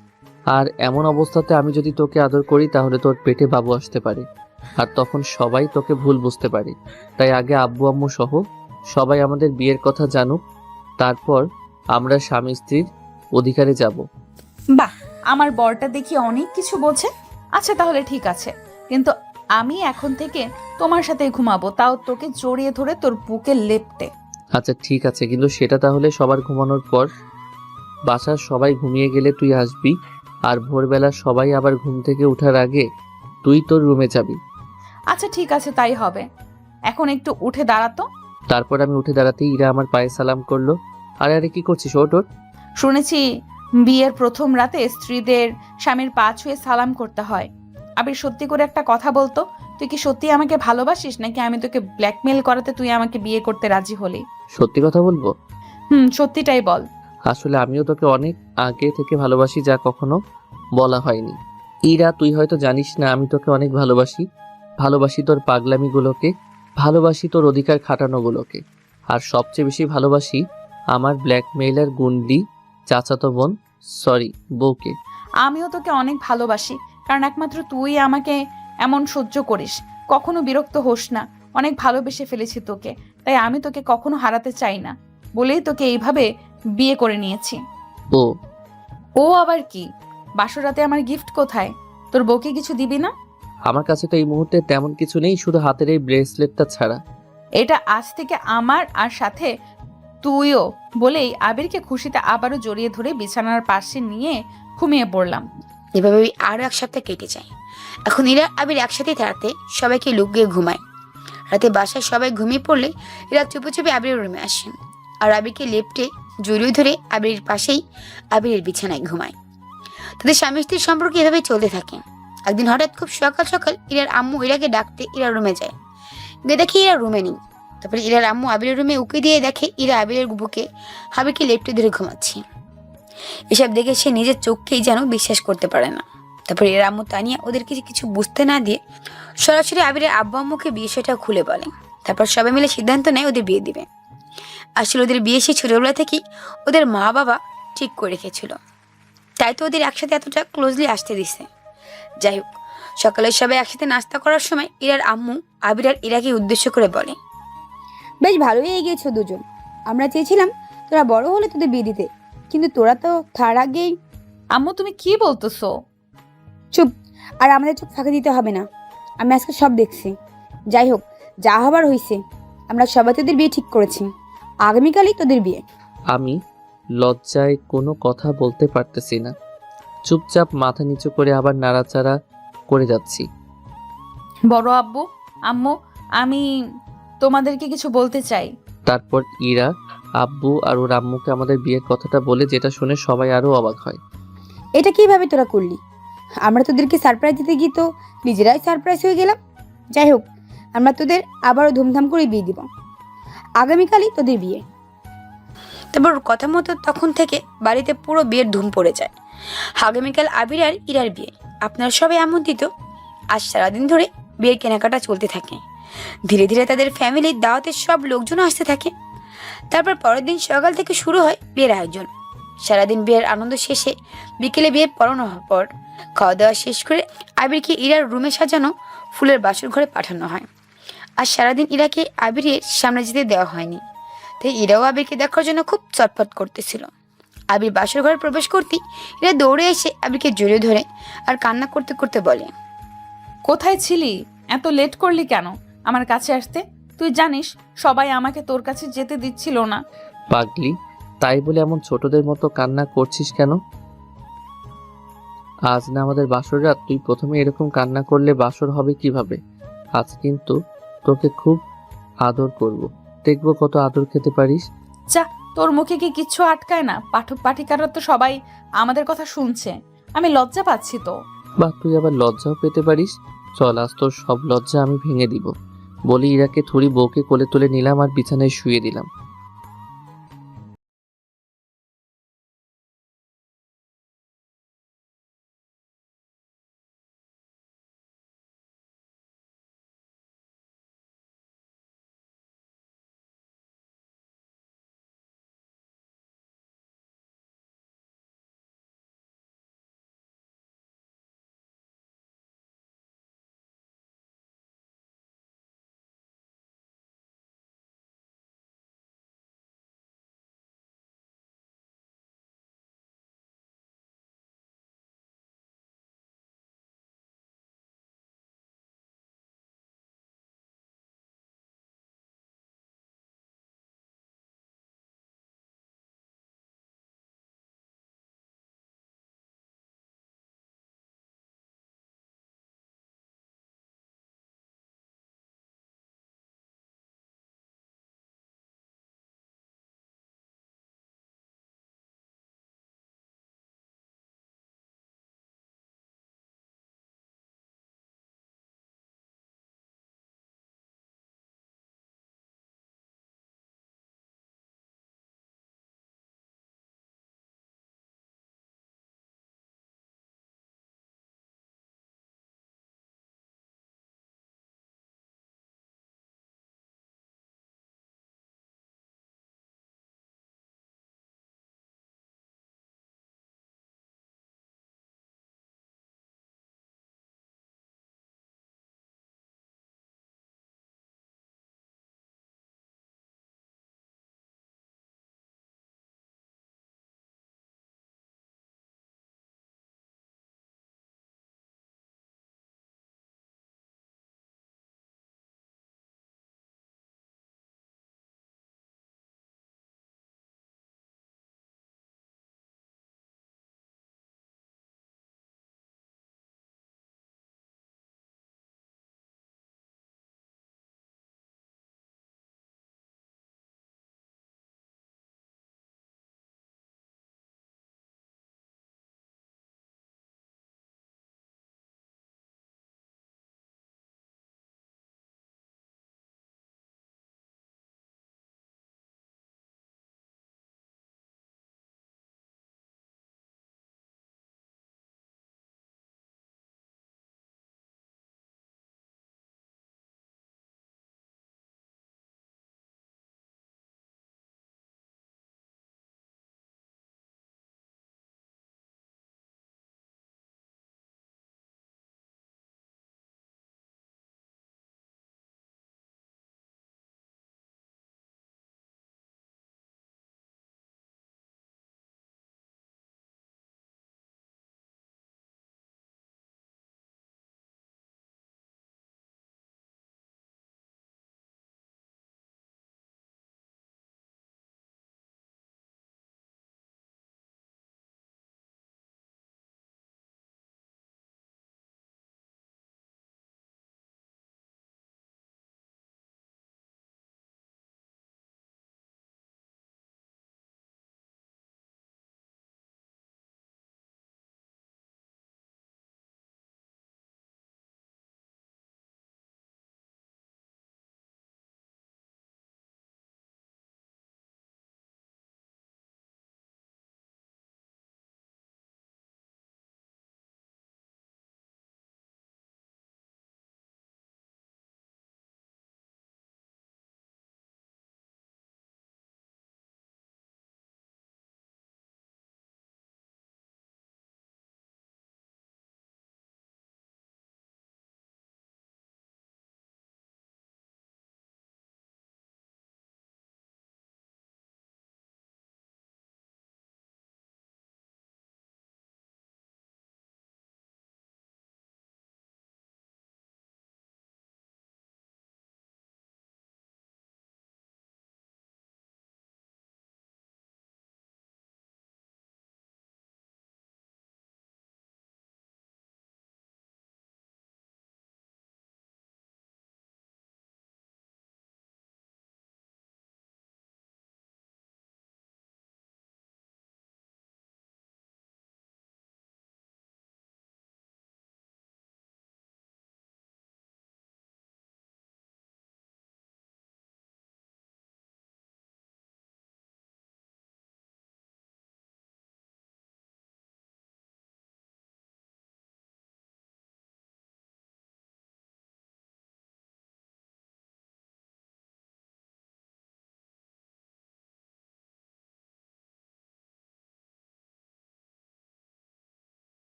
আর এমন অবস্থাতে আমি যদি তোকে আদর করি, তাহলে তোর পেটে বাবু আসতে পারে, আর তখন সবাই তোকে ভুল বুঝতে পারে। তাই আগে আব্বু আম্মু সহ সবাই আমাদের বিয়ের কথা জানুক, তারপর আমরা স্বামী স্ত্রীর অধিকারে যাব। বাহ, আমার বরটা দেখি অনেক কিছু বোঝে। আচ্ছা তাহলে ঠিক আছে, কিন্তু আমি এখন থেকে তোমার সাথে ঘুমাবো, তাও তোকে জড়িয়ে ধরে তোর বুকে লেপ্টে। আচ্ছা ঠিক আছে, কিন্তু সেটা তাহলে সবার ঘুমানোর পর। বাসার সবাই ঘুমিয়ে গেলে তুই আসবি, আর ভোরবেলা সবাই আবার ঘুম থেকে ওঠার আগে তুই তোর রুমে যাবি। আচ্ছা ঠিক আছে, তাই হবে। এখন একটু উঠে দাঁড়াতো। তারপর আমি উঠে দাঁড়াতেই ইরা আমার পায়ে সালাম করলো। আরে আরে কি করছিস? ওঠ ওঠ। শুনেছি বিয়ের প্রথম রাতে স্ত্রীদের স্বামীর পা ছুঁয়ে সালাম করতে হয়। আবির সত্যি করে একটা কথা বলতো, তুই কি সত্যি আমাকে ভালোবাসিস, নাকি আমি তোকে ব্ল্যাকমেল করাতে তুই আমাকে বিয়ে করতে রাজি হলি? সত্যি কথা বলবো? সত্যিটাই বল। আসলে আমিও তোকে অনেক আগে থেকে ভালোবাসি, যা কখনো বলা হয়নি। ইরা, তুই হয়তো জানিস না আমি তোকে অনেক ভালোবাসি। ভালোবাসি তোর পাগলামিগুলোকে, ভালোবাসি তোর অধিকার খাটানোগুলোকে, আর সবচেয়ে বেশি ভালোবাসি আমার ব্ল্যাকমেইলার গুন্ডি চাচাতো বোন, সরি বউকে। আমিও তোকে অনেক ভালোবাসি, কারণ একমাত্র তুই আমাকে এমন সহ্য করিস, কখনো বিরক্ত হোস না। অনেক ভালোবেসে ফেলেছি তোকে, তাই আমি তোকে কখনো হারাতে চাই না বলেই তোকে এইভাবে বিয়ে করে নিয়েছি। ও ও আবার কি? বাসরাতে আমার গিফট কোথায়? তোর বউকে কিছু দিবি না? আমার কাছে তো এই মুহূর্তে তেমন কিছু নেই, শুধু হাতের এই ব্রেসলেটটা ছাড়া। এটা আজ থেকে আমার, আর সাথে তুইও, বলেই আবিরকে খুশিতে আবারও জড়িয়ে ধরে বিছানার পাশে নিয়ে ঘুমিয়ে পড়লাম। এভাবে আরও এক সপ্তাহ কেটে যায়। এখন এরা আবির একসাথে থাকতে সবাইকে লুকিয়ে ঘুমায়। রাতে বাসায় সবাই ঘুমিয়ে পড়লে এরা চুপে চুপে আবিরের রুমে আসেন, আর আবিরকে লেপ্টে জড়িয়ে ধরে আবিরের পাশেই আবিরের বিছানায় ঘুমায়। তাদের স্বামী স্ত্রীর সম্পর্ক এভাবেই চলতে থাকে। একদিন হঠাৎ খুব সকাল সকাল ইরার আম্মু ইরাকে ডাকতে ইরার রুমে যায়। গিয়ে দেখে ইরা রুমে নেই। তারপরে ইরার আম্মু আবিরের রুমে উকি দিয়ে দেখে ইরা আবিরের বুকে আবিরকে লেপ্টে ধরে ঘুমাচ্ছে। এসব দেখে সে নিজের চোখকেই যেন বিশ্বাস করতে পারে না। তারপরে এর আম্মু তানিয়া ওদেরকে কিছু বুঝতে না দিয়ে সরাসরি আবিরের আব্বু আম্মুকে বিষয়টা খুলে বলে। তারপর সবাই মিলে সিদ্ধান্ত নেয় ওদের বিয়ে দিবে। আসলে ওদের বিয়ে সে ছোটবেলা থেকেই ওদের মা বাবা ঠিক করে রেখেছিল, তাই তো ওদের একসাথে এতটা ক্লোজলি আসতে দিছে। যাই হোক, সকালে সবাই একসাথে নাস্তা করার সময় ইরার আম্মু আবির আর ইরাকে উদ্দেশ্য করে বলে, বেশ ভালোই এগিয়েছো দুজন। আমরা চেয়েছিলাম তোরা বড় হলে তোদের বিয়ে দিতে, কিন্তু তোরা তো তার আগেই। আম্মু তুমি কি বলতেছো? চুপ, আর আমাদের চোখ ফাঁকি দিতে হবে না। আমি আজকে সব দেখছি। যাই হোক, যা হবার হয়েছে। আমরা সবাই তোদের বিয়ে ঠিক করেছি, আগামীকালই তোদের বিয়ে। আমি লজ্জায় কোনো কথা বলতে পারতেছি না, চুপচাপ মাথা নিচু করে আবার নাড়াচাড়া করে যাচ্ছি। বড় আব্বু, আম্মু, আমি তোমাদেরকে কিছু বলতে চাই। তারপর ইরা আব্বু আর ওর আম্মুকে আমাদের বিয়ের কথাটা বলে, যেটা শুনে সবাই আরো অবাক হয়। এটা কিভাবে তোরা করলি? আমরা তোদেরকে সারপ্রাইজ দিতে গিয়ে তো নিজেরাই সারপ্রাইজ হয়ে গেলাম। যাই হোক, আমরা তোদের আবারও ধুমধাম করে বিয়ে দিব। আগামীকালই তোদের বিয়ে। তারপর ওর কথা মতো তখন থেকে বাড়িতে পুরো বিয়ের ধুম পড়ে যায়। আগামীকাল আবির আর ইরার বিয়ে। আপনারা সবাই আমন্ত্রিত। আজ সারাদিন ধরে বিয়ের কেনাকাটা চলতে থাকে। ধীরে ধীরে তাদের ফ্যামিলির দাওয়াতের সব লোকজন আসতে থাকে। তারপর পরের দিন সকাল থেকে শুরু হয় বিয়ের আয়োজন। সারাদিন বিয়ের আনন্দ শেষে বিকেলে বিয়ের পড়ানো হওয়ার পর খাওয়া দাওয়া শেষ করে আবিরকে ইরার রুমে সাজানো ফুলের বাসর ঘরে পাঠানো হয়। আর সারাদিন ইরাকে আবিরের সামনে যেতে দেওয়া হয়নি, তাই ইরাও আবিরকে দেখার জন্য খুব চটপট করতেছিল। আবির বাসর ঘরে প্রবেশ করতেই ইরা দৌড়ে এসে আবিরকে জড়িয়ে ধরে আর কান্না করতে করতে বলে, কোথায় ছিলি? এত লেট করলি কেন আমার কাছে আসতে? তুই জানিস সবাই আমাকে তোর কাছে যেতে দিচ্ছিল না। পাগলি, তাই বলে এমন ছোটদের মতো কান্না করছিস কেন? আজ না আমাদের বাসর রাত, তুই প্রথমে এরকম কান্না করলে বাসর হবে কিভাবে? আজ কিন্তু তোকে খুব আদর করব, দেখবো কত আদর খেতে পারিস। যা, তোর মুখে কি কিচ্ছু আটকায় না? পাঠক পাঠিকারা তো সবাই আমাদের কথা শুনছে, আমি লজ্জা পাচ্ছি তো। বা তুই আবার লজ্জাও পেতে পারিস। চল, আজ তোর সব লজ্জা আমি ভেঙে দিব। বলি ইরাকে থুড়ি বউকে কোলে তুলে নিলাম আর বিছানায় শুয়ে দিলাম।